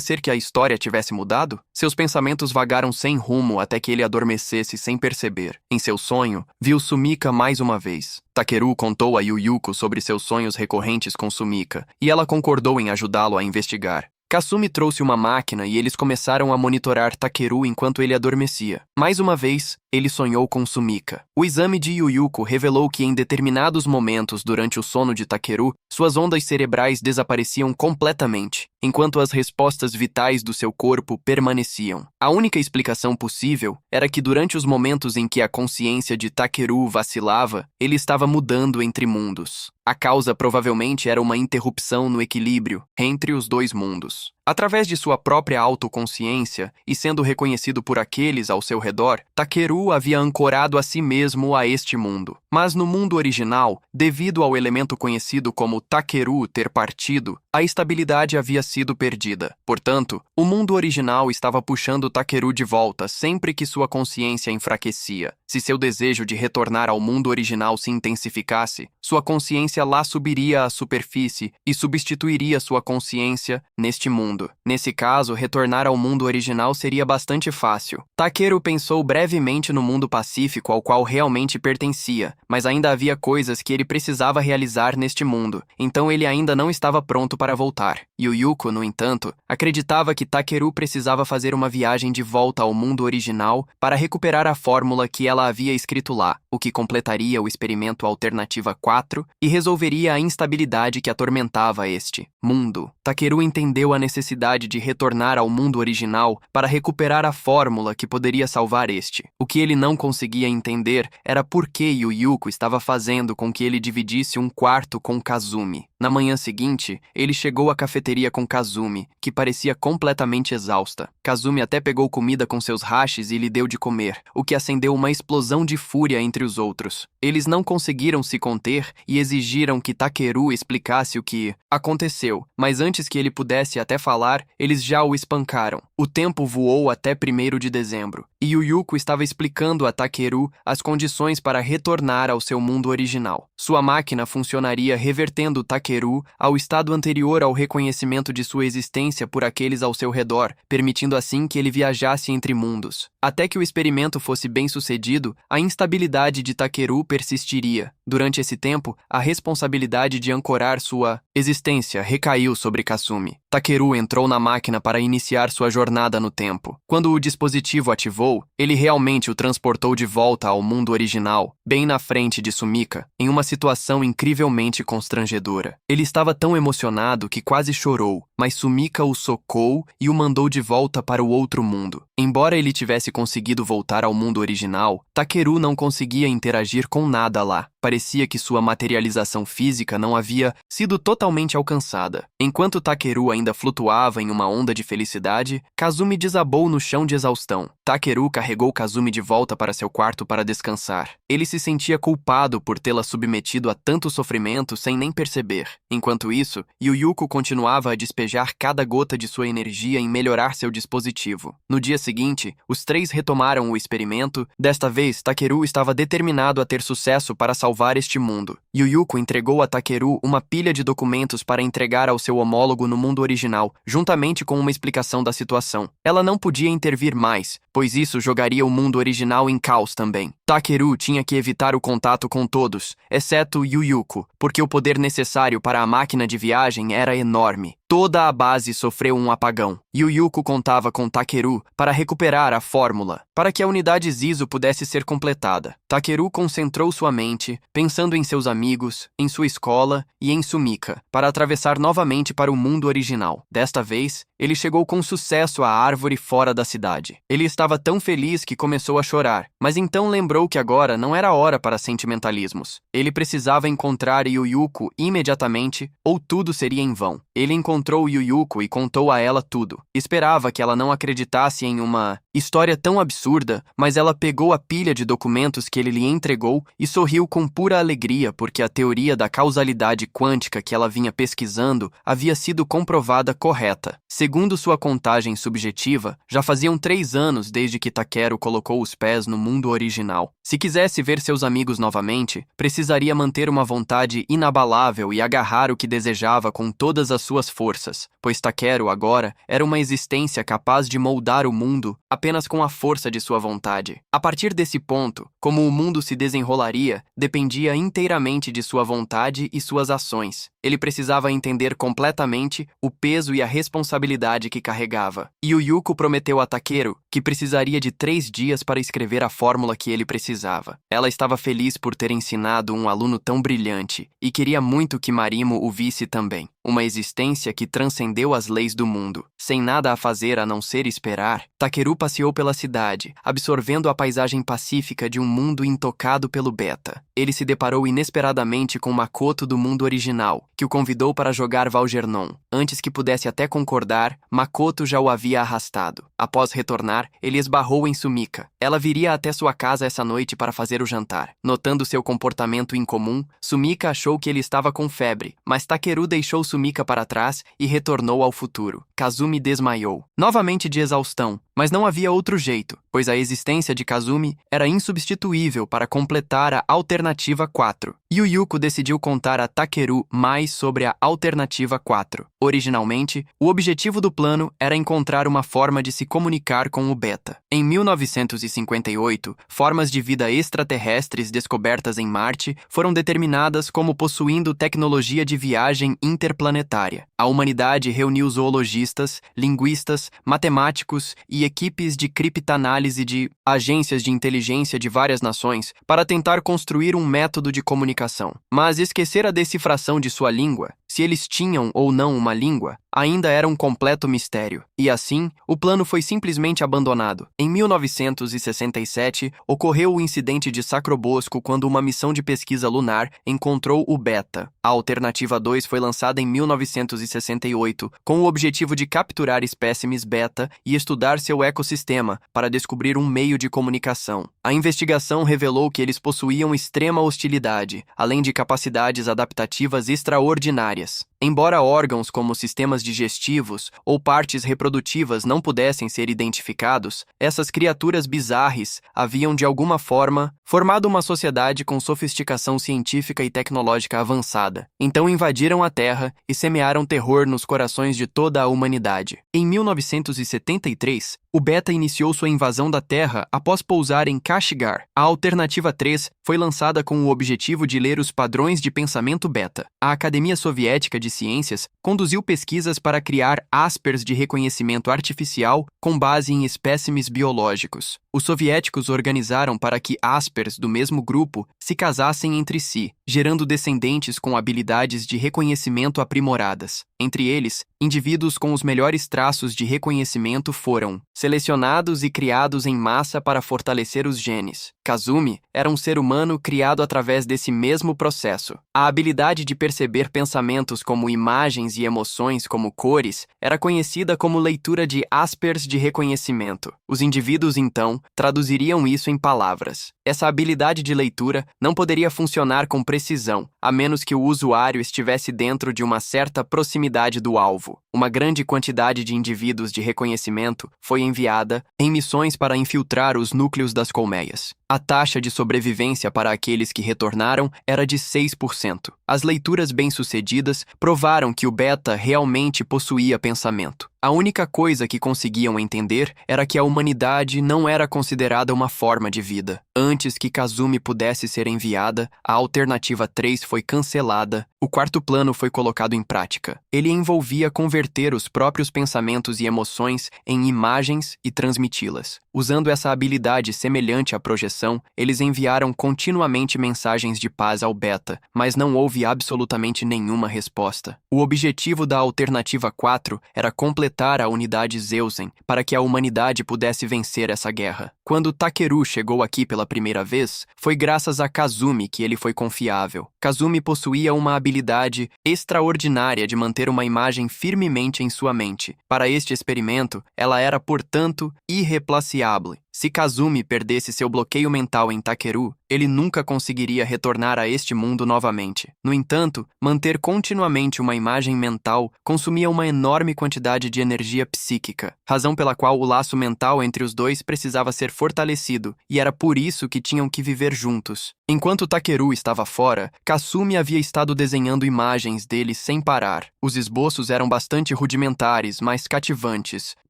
ser que a história tivesse mudado? Seus pensamentos vagaram sem rumo até que ele adormecesse sem perceber. Em seu sonho, viu Sumika mais uma vez. Takeru contou a Yuyuko sobre seus sonhos recorrentes com Sumika, e ela concordou em ajudá-lo a investigar. Kasumi trouxe uma máquina e eles começaram a monitorar Takeru enquanto ele adormecia. Mais uma vez, ele sonhou com Sumika. O exame de Yuyuko revelou que em determinados momentos durante o sono de Takeru, suas ondas cerebrais desapareciam completamente, enquanto as respostas vitais do seu corpo permaneciam. A única explicação possível era que durante os momentos em que a consciência de Takeru vacilava, ele estava mudando entre mundos. A causa provavelmente era uma interrupção no equilíbrio entre os dois mundos. Através de sua própria autoconsciência e sendo reconhecido por aqueles ao seu redor, Takeru havia ancorado a si mesmo a este mundo. Mas no mundo original, devido ao elemento conhecido como Takeru ter partido, a estabilidade havia sido perdida. Portanto, o mundo original estava puxando Takeru de volta sempre que sua consciência enfraquecia. Se seu desejo de retornar ao mundo original se intensificasse, sua consciência lá subiria à superfície e substituiria sua consciência neste mundo. Nesse caso, retornar ao mundo original seria bastante fácil. Takeru pensou brevemente no mundo pacífico ao qual realmente pertencia, mas ainda havia coisas que ele precisava realizar neste mundo, então ele ainda não estava pronto para voltar. Yuyuko, no entanto, acreditava que Takeru precisava fazer uma viagem de volta ao mundo original para recuperar a fórmula que ela havia escrito lá, o que completaria o experimento Alternativa 4 e resolveria a instabilidade que atormentava este mundo. Takeru entendeu a necessidade de retornar ao mundo original para recuperar a fórmula que poderia salvar este. O que ele não conseguia entender era por que Yuyuko estava fazendo com que ele dividisse um quarto com Kazumi. Na manhã seguinte, ele chegou à cafeteria com Kazumi, que parecia completamente exausta. Kazumi até pegou comida com seus hashes e lhe deu de comer, o que acendeu uma explosão de fúria entre os outros. Eles não conseguiram se conter e exigiram que Takeru explicasse o que aconteceu, mas antes que ele pudesse até falar, eles já o espancaram. O tempo voou até 1º de dezembro, e Yuyuko estava explicando a Takeru as condições para retornar ao seu mundo original. Sua máquina funcionaria revertendo Takeru ao estado anterior ao reconhecimento de sua existência por aqueles ao seu redor, permitindo assim que ele viajasse entre mundos. Até que o experimento fosse bem sucedido, a instabilidade de Takeru persistiria. Durante esse tempo, a responsabilidade de ancorar sua existência recaiu sobre Kasumi. Takeru entrou na máquina para iniciar sua jornada no tempo. Quando o dispositivo ativou, ele realmente o transportou de volta ao mundo original, bem na frente de Sumika, em uma situação incrivelmente constrangedora. Ele estava tão emocionado que quase chorou, mas Sumika o socou e o mandou de volta para o outro mundo. Embora ele tivesse conseguido voltar ao mundo original, Takeru não conseguia interagir com nada lá. parecia que sua materialização física não havia sido totalmente alcançada. Enquanto Takeru ainda flutuava em uma onda de felicidade, Kazumi desabou no chão de exaustão. Takeru carregou Kazumi de volta para seu quarto para descansar. Ele se sentia culpado por tê-la submetido a tanto sofrimento sem nem perceber. Enquanto isso, Yuyuko continuava a despejar cada gota de sua energia em melhorar seu dispositivo. No dia seguinte, os três retomaram o experimento. Desta vez, Takeru estava determinado a ter sucesso para salvar este mundo. Yuyuko entregou a Takeru uma pilha de documentos para entregar ao seu homólogo no mundo original, juntamente com uma explicação da situação. Ela não podia intervir mais, pois isso jogaria o mundo original em caos também. Takeru tinha que evitar o contato com todos, exceto Yuyuko, porque o poder necessário para a máquina de viagem era enorme. Toda a base sofreu um apagão. Yuyuko contava com Takeru para recuperar a fórmula, para que a unidade Zizo pudesse ser completada. Takeru concentrou sua mente, pensando em seus amigos, em sua escola e em Sumika, para atravessar novamente para o mundo original. Desta vez, ele chegou com sucesso à árvore fora da cidade. Ele estava tão feliz que começou a chorar, mas então lembrou que agora não era hora para sentimentalismos. Ele precisava encontrar Yuyuko imediatamente, ou tudo seria em vão. Ele encontrou Yuyuko e contou a ela tudo. Esperava que ela não acreditasse em uma história tão absurda, mas ela pegou a pilha de documentos que ele lhe entregou e sorriu com pura alegria porque a teoria da causalidade quântica que ela vinha pesquisando havia sido comprovada correta. Segundo sua contagem subjetiva, já faziam 3 anos desde que Takeru colocou os pés no mundo original. Se quisesse ver seus amigos novamente, precisaria manter uma vontade inabalável e agarrar o que desejava com todas as suas forças, pois Takeru agora era uma existência capaz de moldar o mundo apenas com a força de sua vontade. A partir desse ponto, como o mundo se desenrolaria, dependia inteiramente de sua vontade e suas ações. Ele precisava entender completamente o peso e a responsabilidade que carregava. Yuyuko prometeu a Takeru que precisaria de 3 dias para escrever a fórmula que ele precisava. Ela estava feliz por ter ensinado um aluno tão brilhante e queria muito que Marimo o visse também. Uma existência que transcendeu as leis do mundo. Sem nada a fazer a não ser esperar, Takeru passeou pela cidade, absorvendo a paisagem pacífica de um mundo intocado pelo Beta. Ele se deparou inesperadamente com Makoto do mundo original, que o convidou para jogar Valgernon. Antes que pudesse até concordar, Makoto já o havia arrastado. Após retornar, ele esbarrou em Sumika. Ela viria até sua casa essa noite para fazer o jantar. Notando seu comportamento incomum, Sumika achou que ele estava com febre, mas Takeru deixou Sumika para trás e retornou ao futuro. Kazumi desmaiou, novamente de exaustão, mas não havia outro jeito, pois a existência de Kazumi era insubstituível para completar a Alternativa 4. Yuyuko decidiu contar a Takeru mais sobre a Alternativa 4. Originalmente, o objetivo do plano era encontrar uma forma de se comunicar com o Beta. Em 1958, formas de vida extraterrestres descobertas em Marte foram determinadas como possuindo tecnologia de viagem interplanetária. A humanidade reuniu zoologistas, linguistas, matemáticos e equipes de criptanálise de agências de inteligência de várias nações para tentar construir um método de comunicação. Mas esquecer a decifração de sua língua, se eles tinham ou não uma língua, ainda era um completo mistério. E assim, o plano foi simplesmente abandonado. Em 1967, ocorreu o incidente de Sacrobosco quando uma missão de pesquisa lunar encontrou o Beta. A Alternativa 2 foi lançada em 1968, com o objetivo de capturar espécimes Beta e estudar seu ecossistema para descobrir um meio de comunicação. A investigação revelou que eles possuíam extrema hostilidade, além de capacidades adaptativas extraordinárias. Embora órgãos como sistemas digestivos ou partes reprodutivas não pudessem ser identificados, essas criaturas bizarras haviam de alguma forma formado uma sociedade com sofisticação científica e tecnológica avançada. Então invadiram a Terra e semearam terror nos corações de toda a humanidade. Em 1973, o Beta iniciou sua invasão da Terra após pousar em Kashigar. A Alternativa 3 foi lançada com o objetivo de ler os padrões de pensamento Beta. A Academia Soviética Soviética de Ciências conduziu pesquisas para criar Aspers de reconhecimento artificial com base em espécimes biológicos. Os soviéticos organizaram para que Aspers do mesmo grupo se casassem entre si, gerando descendentes com habilidades de reconhecimento aprimoradas. Entre eles, indivíduos com os melhores traços de reconhecimento foram selecionados e criados em massa para fortalecer os genes. Kazumi era um ser humano criado através desse mesmo processo. A habilidade de perceber pensamentos como imagens e emoções como cores era conhecida como leitura de Aspers de reconhecimento. Os indivíduos, então, traduziriam isso em palavras. Essa habilidade de leitura não poderia funcionar com precisão, a menos que o usuário estivesse dentro de uma certa proximidade do alvo. Uma grande quantidade de indivíduos de reconhecimento foi enviada em missões para infiltrar os núcleos das colmeias. A taxa de sobrevivência para aqueles que retornaram era de 6%. As leituras bem-sucedidas provaram que o beta realmente possuía pensamento. A única coisa que conseguiam entender era que a humanidade não era considerada uma forma de vida. Antes que Kazumi pudesse ser enviada, a alternativa 3 foi cancelada. O quarto plano foi colocado em prática. Ele envolvia converter os próprios pensamentos e emoções em imagens e transmiti-las. Usando essa habilidade semelhante à projeção, eles enviaram continuamente mensagens de paz ao beta, mas não houve absolutamente nenhuma resposta. O objetivo da alternativa 4 era completar a unidade Zeusen para que a humanidade pudesse vencer essa guerra. Quando Takeru chegou aqui pela primeira vez, foi graças a Kazumi que ele foi confiável. Kazumi possuía uma habilidade extraordinária de manter uma imagem firmemente em sua mente. Para este experimento, ela era, portanto, irreplaciável. Se Kazumi perdesse seu bloqueio mental em Takeru, ele nunca conseguiria retornar a este mundo novamente. No entanto, manter continuamente uma imagem mental consumia uma enorme quantidade de energia psíquica, razão pela qual o laço mental entre os dois precisava ser fortalecido, e era por isso que tinham que viver juntos. Enquanto Takeru estava fora, Kasumi havia estado desenhando imagens dele sem parar. Os esboços eram bastante rudimentares, mas cativantes.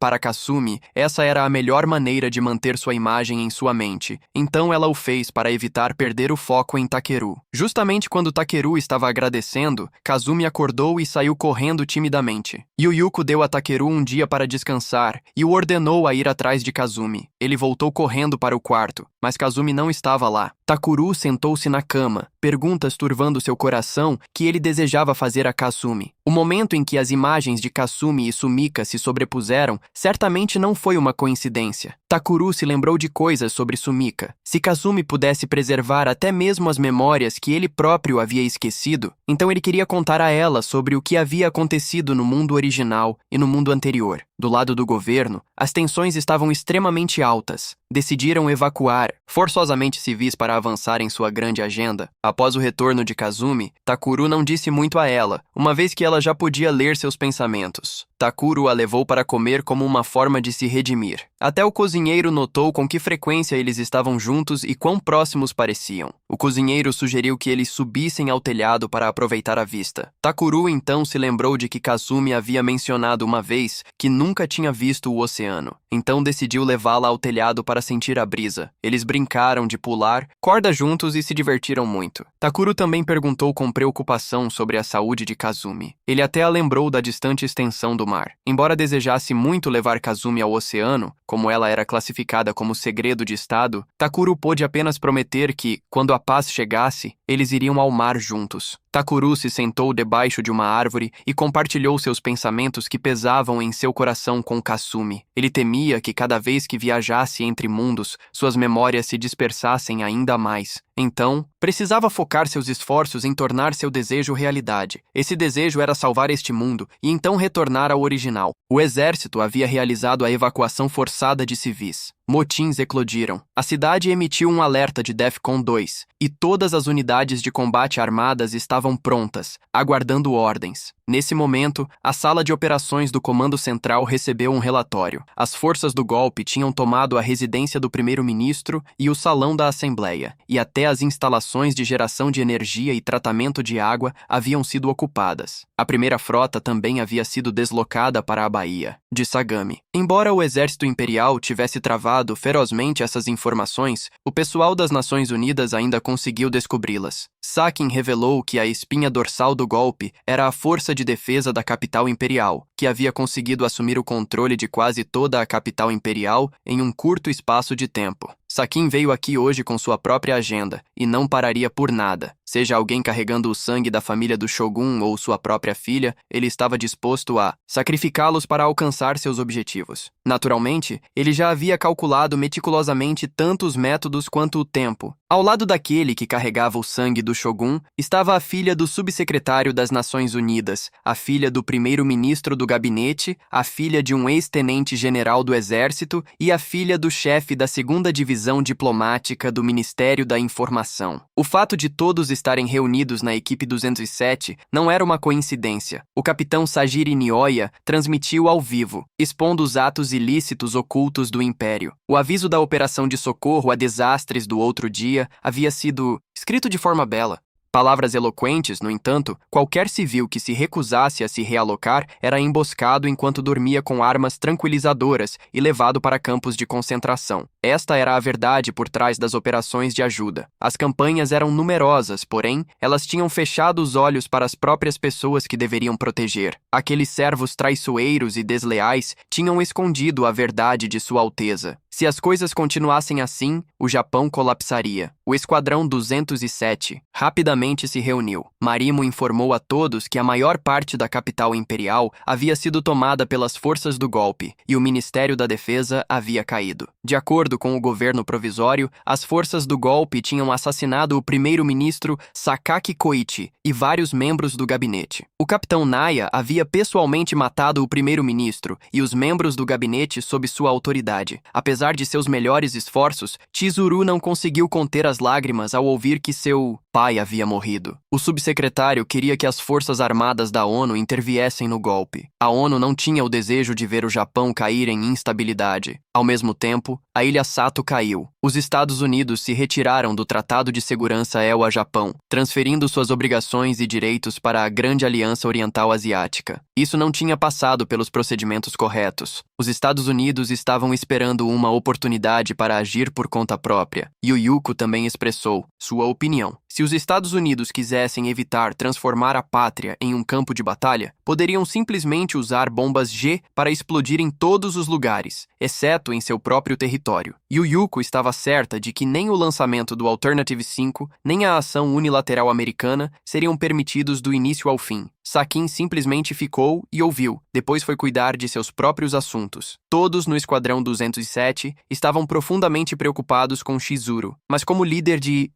Para Kasumi, essa era a melhor maneira de manter sua imagem em sua mente. Então ela o fez para evitar perder o foco em Takeru. Justamente quando Takeru estava agradecendo, Kazumi acordou e saiu correndo timidamente. Yuyuko deu a Takeru um dia para descansar e o ordenou a ir atrás de Kazumi. Ele voltou correndo para o quarto, mas Kazumi não estava lá. Takuru sentou-se na cama, perguntas turvando seu coração que ele desejava fazer a Kasumi. O momento em que as imagens de Kasumi e Sumika se sobrepuseram certamente não foi uma coincidência. Takuru se lembrou de coisas sobre Sumika. Se Kasumi pudesse preservar até mesmo as memórias que ele próprio havia esquecido, então ele queria contar a ela sobre o que havia acontecido no mundo original e no mundo anterior. Do lado do governo, as tensões estavam extremamente altas. Decidiram evacuar forçosamente civis para avançar em sua grande agenda. Após o retorno de Kazumi, Takuru não disse muito a ela, uma vez que ela já podia ler seus pensamentos. Takuru a levou para comer como uma forma de se redimir. Até o cozinheiro notou com que frequência eles estavam juntos e quão próximos pareciam. O cozinheiro sugeriu que eles subissem ao telhado para aproveitar a vista. Takuru então se lembrou de que Kasumi havia mencionado uma vez que nunca tinha visto o oceano. Então decidiu levá-la ao telhado para sentir a brisa. Eles brincaram de pular corda juntos e se divertiram muito. Takuru também perguntou com preocupação sobre a saúde de Kazumi. Ele até a lembrou da distante extensão do mar. Embora desejasse muito levar Kazumi ao oceano, como ela era classificada como segredo de estado, Takuru pôde apenas prometer que, quando a paz chegasse, eles iriam ao mar juntos. Takuru se sentou debaixo de uma árvore e compartilhou seus pensamentos que pesavam em seu coração com Kasumi. Ele temia que cada vez que viajasse entre mundos, suas memórias se dispersassem ainda mais. Então, precisava focar seus esforços em tornar seu desejo realidade. Esse desejo era salvar este mundo e então retornar ao original. O exército havia realizado a evacuação forçada de civis. Motins eclodiram. A cidade emitiu um alerta de DEFCON 2 e todas as unidades de combate armadas estavam prontas, aguardando ordens. Nesse momento, a sala de operações do Comando Central recebeu um relatório. As forças do golpe tinham tomado a residência do primeiro-ministro e o salão da Assembleia, e até as instalações de geração de energia e tratamento de água haviam sido ocupadas. A primeira frota também havia sido deslocada para a Baía de Sagami. Embora o exército imperial tivesse travado ocultado ferozmente essas informações, o pessoal das Nações Unidas ainda conseguiu descobri-las. Sacking revelou que a espinha dorsal do golpe era a Força de Defesa da Capital Imperial, que havia conseguido assumir o controle de quase toda a capital imperial em um curto espaço de tempo. Sacking veio aqui hoje com sua própria agenda e não pararia por nada. Seja alguém carregando o sangue da família do Shogun ou sua própria filha, ele estava disposto a sacrificá-los para alcançar seus objetivos. Naturalmente, ele já havia calculado meticulosamente tanto os métodos quanto o tempo. Ao lado daquele que carregava o sangue do Shogun, estava a filha do subsecretário das Nações Unidas, a filha do primeiro-ministro do gabinete, a filha de um ex-tenente-general do exército e a filha do chefe da segunda divisão diplomática do Ministério da Informação. O fato de todos estarem reunidos na equipe 207 não era uma coincidência. O capitão Sajiri Nioya transmitiu ao vivo, expondo os atos ilícitos ocultos do Império. O aviso da operação de socorro a desastres do outro dia havia sido escrito de forma bela. Palavras eloquentes, no entanto, qualquer civil que se recusasse a se realocar era emboscado enquanto dormia com armas tranquilizadoras e levado para campos de concentração. Esta era a verdade por trás das operações de ajuda. As campanhas eram numerosas, porém, elas tinham fechado os olhos para as próprias pessoas que deveriam proteger. Aqueles servos traiçoeiros e desleais tinham escondido a verdade de Sua Alteza. Se as coisas continuassem assim, o Japão colapsaria. O Esquadrão 207 rapidamente se reuniu. Marimo informou a todos que a maior parte da capital imperial havia sido tomada pelas forças do golpe e o Ministério da Defesa havia caído. De acordo com o governo provisório, as forças do golpe tinham assassinado o primeiro-ministro Sakaki Koichi e vários membros do gabinete. O capitão Naya havia pessoalmente matado o primeiro-ministro e os membros do gabinete sob sua autoridade. Apesar de seus melhores esforços, Chizuru não conseguiu conter as lágrimas ao ouvir que seu pai havia morrido. O subsecretário queria que as forças armadas da ONU interviessem no golpe. A ONU não tinha o desejo de ver o Japão cair em instabilidade. Ao mesmo tempo, a Ilha Sato caiu. Os Estados Unidos se retiraram do Tratado de Segurança EUA-Japão, transferindo suas obrigações e direitos para a Grande Aliança Oriental Asiática. Isso não tinha passado pelos procedimentos corretos. Os Estados Unidos estavam esperando uma oportunidade para agir por conta própria. Yu Yuko também expressou sua opinião. Se os Estados Unidos quisessem evitar transformar a pátria em um campo de batalha, poderiam simplesmente usar bombas G para explodir em todos os lugares, exceto em seu próprio território. Yu Yuko estava certa de que nem o lançamento do Alternative 5, nem a ação unilateral americana seriam permitidos do início ao fim. Sacking simplesmente ficou e ouviu, depois foi cuidar de seus próprios assuntos. Todos no Esquadrão 207 estavam profundamente preocupados com Chizuru, mas como líder de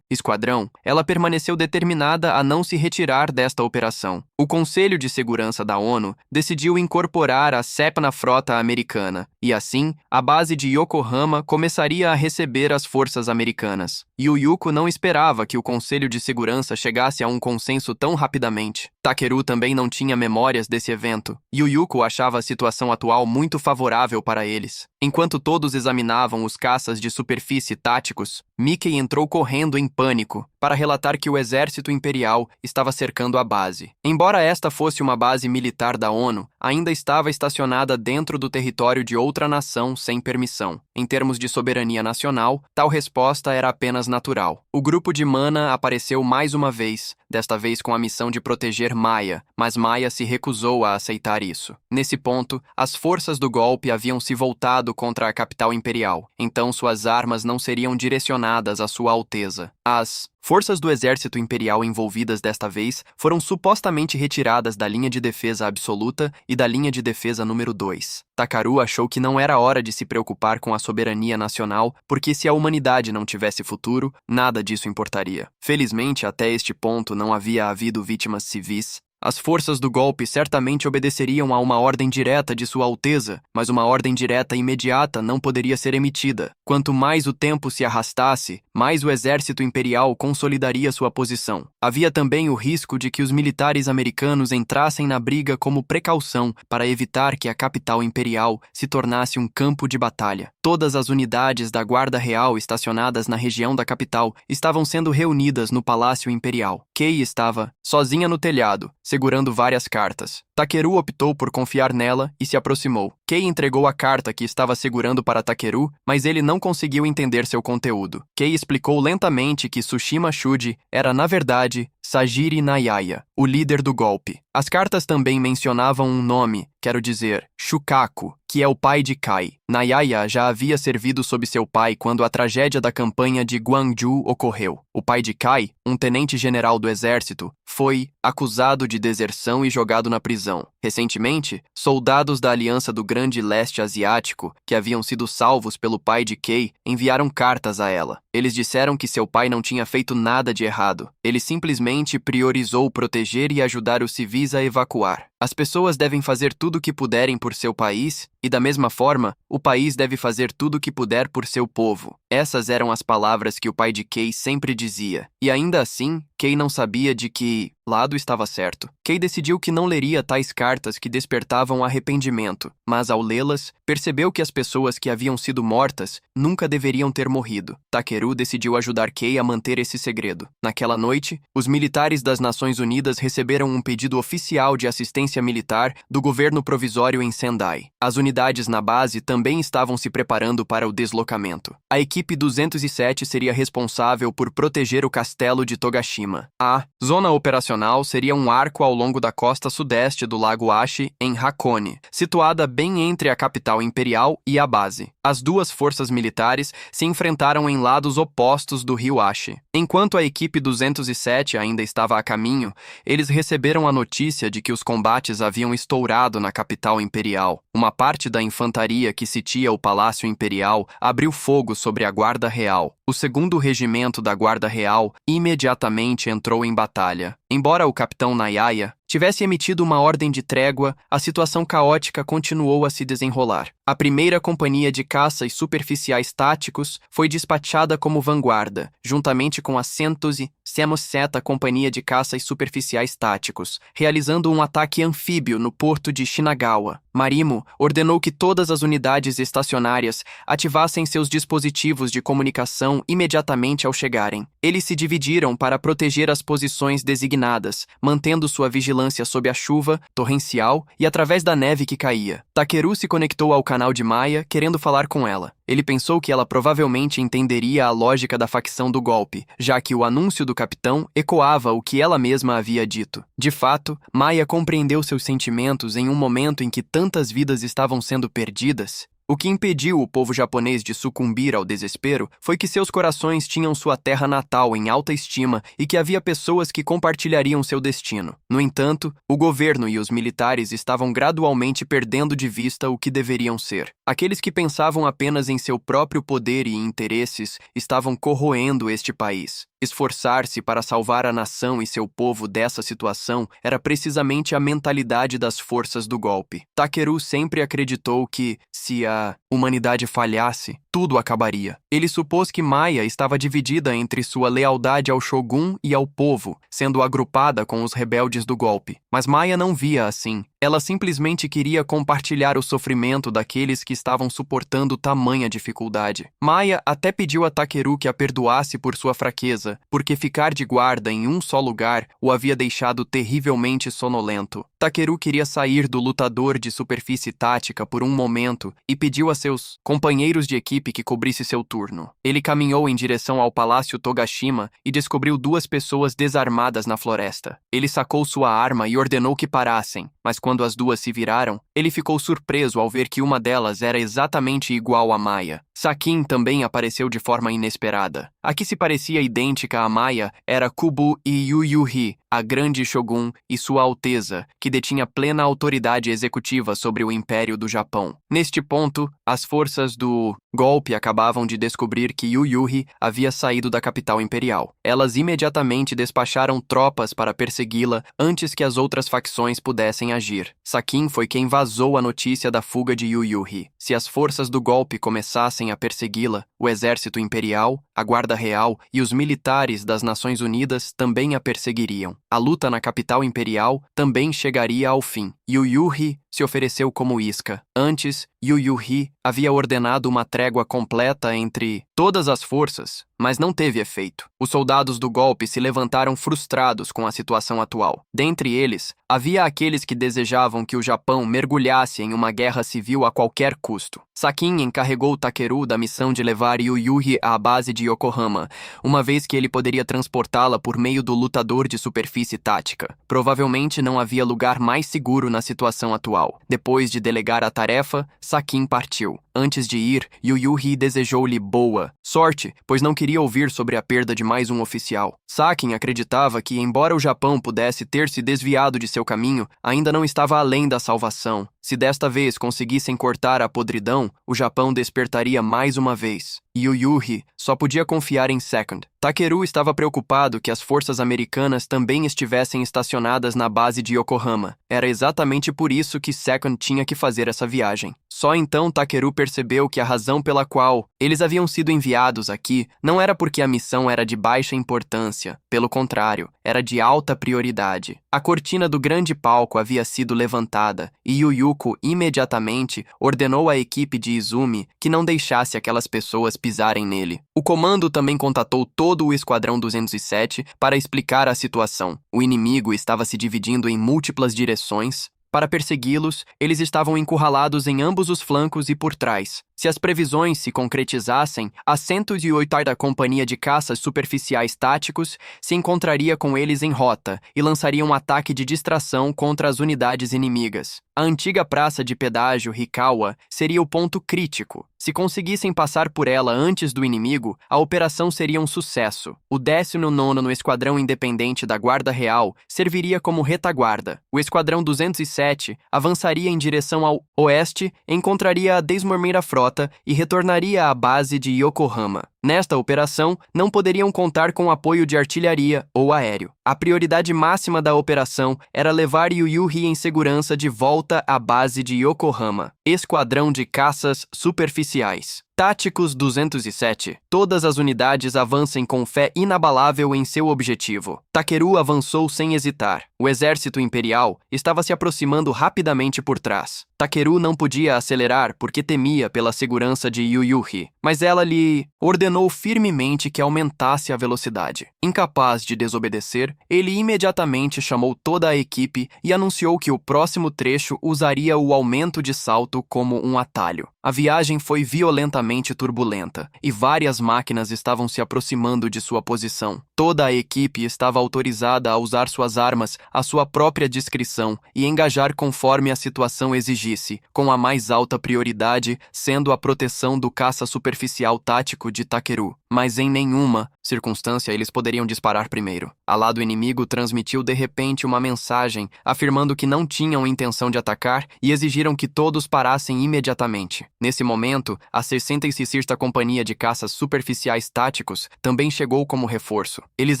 esquadrão, ela permaneceu determinada a não se retirar desta operação. O Conselho de Segurança da ONU decidiu incorporar a CEP na frota americana, e assim, a base de Yokohama começaria a receber as forças americanas. Yu Yuko não esperava que o Conselho de Segurança chegasse a um consenso tão rapidamente. Takeru também não tinha memórias desse evento. Yu Yuko achava a situação atual muito favorável para eles. Enquanto todos examinavam os caças de superfície táticos, Mickey entrou correndo em pânico para relatar que o exército imperial estava cercando a base. Embora esta fosse uma base militar da ONU, ainda estava estacionada dentro do território de outra nação sem permissão. Em termos de soberania nacional, tal resposta era apenas natural. O grupo de Mana apareceu mais uma vez, desta vez com a missão de proteger Maya, mas Maya se recusou a aceitar isso. Nesse ponto, as forças do golpe haviam se voltado contra a capital imperial, então suas armas não seriam direcionadas à Sua Alteza. As forças do exército imperial envolvidas desta vez foram supostamente retiradas da linha de defesa absoluta e da linha de defesa número 2. Takaru achou que não era hora de se preocupar com a soberania nacional, porque se a humanidade não tivesse futuro, nada disso importaria. Felizmente, até este ponto não havia havido vítimas civis. As forças do golpe certamente obedeceriam a uma ordem direta de Sua Alteza, mas uma ordem direta imediata não poderia ser emitida. Quanto mais o tempo se arrastasse, mais o exército imperial consolidaria sua posição. Havia também o risco de que os militares americanos entrassem na briga como precaução para evitar que a capital imperial se tornasse um campo de batalha. Todas as unidades da Guarda Real estacionadas na região da capital estavam sendo reunidas no Palácio Imperial. Kei estava sozinha no telhado, segurando várias cartas. Takeru optou por confiar nela e se aproximou. Kei entregou a carta que estava segurando para Takeru, mas ele não conseguiu entender seu conteúdo. Kei explicou lentamente que Tsushima Shuji era, na verdade, Sajiri Nayaya, o líder do golpe. As cartas também mencionavam um nome, quero dizer, Shukaku, que é o pai de Kai. Nayaya já havia servido sob seu pai quando a tragédia da campanha de Gwangju ocorreu. O pai de Kai, um tenente-general do exército, foi acusado de deserção e jogado na prisão. Recentemente, soldados da Aliança do Grande Leste Asiático, que haviam sido salvos pelo pai de Kei, enviaram cartas a ela. Eles disseram que seu pai não tinha feito nada de errado. Ele simplesmente priorizou proteger e ajudar os civis a evacuar. As pessoas devem fazer tudo o que puderem por seu país e, da mesma forma, o país deve fazer tudo o que puder por seu povo. Essas eram as palavras que o pai de Kei sempre dizia. E ainda assim, Kei não sabia de que lado estava certo. Kei decidiu que não leria tais cartas que despertavam arrependimento, mas ao lê-las, percebeu que as pessoas que haviam sido mortas nunca deveriam ter morrido. Takeru decidiu ajudar Kei a manter esse segredo. Naquela noite, os militares das Nações Unidas receberam um pedido oficial de assistência militar do governo provisório em Sendai. As unidades na base também estavam se preparando para o deslocamento. A equipe 207 seria responsável por proteger o castelo de Togashima. A zona operacional seria um arco ao longo da costa sudeste do Lago Ashi, em Hakone, situada bem entre a capital imperial e a base. As duas forças militares se enfrentaram em lados opostos do rio Ashi. Enquanto a equipe 207 ainda estava a caminho, eles receberam a notícia de que os combates haviam estourado na capital imperial. Uma parte da infantaria que sitia o Palácio Imperial abriu fogo sobre a Guarda Real. O 2º Regimento da Guarda Real imediatamente entrou em batalha. Embora o capitão Nayaya tivesse emitido uma ordem de trégua, a situação caótica continuou a se desenrolar. A primeira companhia de caças superficiais táticos foi despachada como vanguarda, juntamente com a 107ª Companhia de Caças Superficiais Táticos, realizando um ataque anfíbio no porto de Shinagawa. Marimo ordenou que todas as unidades estacionárias ativassem seus dispositivos de comunicação imediatamente ao chegarem. Eles se dividiram para proteger as posições designadas, mantendo sua vigilância sob a chuva torrencial e através da neve que caía. Takeru se conectou ao canal de Maya, querendo falar com ela. Ele pensou que ela provavelmente entenderia a lógica da facção do golpe, já que o anúncio do capitão ecoava o que ela mesma havia dito. De fato, Maya compreendeu seus sentimentos em um momento em que tantas vidas estavam sendo perdidas. O que impediu o povo japonês de sucumbir ao desespero foi que seus corações tinham sua terra natal em alta estima e que havia pessoas que compartilhariam seu destino. No entanto, o governo e os militares estavam gradualmente perdendo de vista o que deveriam ser. Aqueles que pensavam apenas em seu próprio poder e interesses estavam corroendo este país. Esforçar-se para salvar a nação e seu povo dessa situação era precisamente a mentalidade das forças do golpe. Takeru sempre acreditou que, se a humanidade falhasse, tudo acabaria. Ele supôs que Maya estava dividida entre sua lealdade ao Shogun e ao povo, sendo agrupada com os rebeldes do golpe. Mas Maya não via assim. Ela simplesmente queria compartilhar o sofrimento daqueles que estavam suportando tamanha dificuldade. Maya até pediu a Takeru que a perdoasse por sua fraqueza, porque ficar de guarda em um só lugar o havia deixado terrivelmente sonolento. Takeru queria sair do lutador de superfície tática por um momento e pediu a seus companheiros de equipe que cobrisse seu turno. Ele caminhou em direção ao Palácio Togashima e descobriu 2 pessoas desarmadas na floresta. Ele sacou sua arma e ordenou que parassem, mas quando as 2 se viraram, ele ficou surpreso ao ver que uma delas era exatamente igual a Maya. Sakin também apareceu de forma inesperada. A que se parecia idêntica a Maya era Kubu Iyuyuhi, a grande Shogun e Sua Alteza, que detinha plena autoridade executiva sobre o Império do Japão. Neste ponto, as forças do golpe acabavam de descobrir que Yuyuhi havia saído da capital imperial. Elas imediatamente despacharam tropas para persegui-la antes que as outras facções pudessem agir. Sakin foi quem vazou a notícia da fuga de Yuyuhi. Se as forças do golpe começassem continuarem a persegui-la, o exército imperial, a guarda real e os militares das Nações Unidas também a perseguiriam. A luta na capital imperial também chegaria ao fim. Yu Yuhi se ofereceu como isca. Antes, Yu Yuhi havia ordenado uma trégua completa entre todas as forças, mas não teve efeito. Os soldados do golpe se levantaram frustrados com a situação atual. Dentre eles, havia aqueles que desejavam que o Japão mergulhasse em uma guerra civil a qualquer custo. Sakin encarregou Takeru da missão de levar Yu Yuhi à base de Yokohama, uma vez que ele poderia transportá-la por meio do lutador de superfície tática. Provavelmente não havia lugar mais seguro na situação atual. Depois de delegar a tarefa, Sakin partiu. Antes de ir, Yu Yuhi desejou-lhe boa sorte, pois não queria ouvir sobre a perda de mais um oficial. Sakin acreditava que, embora o Japão pudesse ter se desviado de seu caminho, ainda não estava além da salvação. Se desta vez conseguissem cortar a podridão, o Japão despertaria mais uma vez. Yu Yuhi só podia confiar em Second. Takeru estava preocupado que as forças americanas também estivessem estacionadas na base de Yokohama. Era exatamente por isso que Second tinha que fazer essa viagem. Só então Takeru percebeu que a razão pela qual eles haviam sido enviados aqui não era porque a missão era de baixa importância. Pelo contrário, era de alta prioridade. A cortina do grande palco havia sido levantada e Yuyuko imediatamente ordenou à equipe de Izumi que não deixasse aquelas pessoas pisarem nele. O comando também contatou todo o Esquadrão 207 para explicar a situação. O inimigo estava se dividindo em múltiplas direções. Para persegui-los, eles estavam encurralados em ambos os flancos e por trás. Se as previsões se concretizassem, a 108ª Companhia de Caças Superficiais Táticos se encontraria com eles em rota e lançaria um ataque de distração contra as unidades inimigas. A antiga praça de pedágio Hikawa seria o ponto crítico. Se conseguissem passar por ela antes do inimigo, a operação seria um sucesso. O 19º no Esquadrão Independente da Guarda Real serviria como retaguarda. O Esquadrão 207 avançaria em direção ao oeste, encontraria a 11ª Frota e retornaria à base de Yokohama. Nesta operação, não poderiam contar com apoio de artilharia ou aéreo. A prioridade máxima da operação era levar Yu Yuhi em segurança de volta à base de Yokohama. Esquadrão de Caças Superficiais. Táticos 207. Todas as unidades avancem com fé inabalável em seu objetivo. Takeru avançou sem hesitar. O exército imperial estava se aproximando rapidamente por trás. Takeru não podia acelerar porque temia pela segurança de Yu Yuhi, mas ela lhe ordenou firmemente que aumentasse a velocidade. Incapaz de desobedecer, ele imediatamente chamou toda a equipe e anunciou que o próximo trecho usaria o aumento de salto como um atalho. A viagem foi violentamente turbulenta e várias máquinas estavam se aproximando de sua posição. Toda a equipe estava autorizada a usar suas armas à sua própria discrição e engajar conforme a situação exigisse, com a mais alta prioridade sendo a proteção do caça superficial tático de Takeru. Mas em nenhuma circunstância eles poderiam disparar primeiro. A lado inimigo transmitiu de repente uma mensagem afirmando que não tinham intenção de atacar e exigiram que todos parassem imediatamente. Nesse momento, a 66ª Companhia de Caças Superficiais Táticos também chegou como reforço. Eles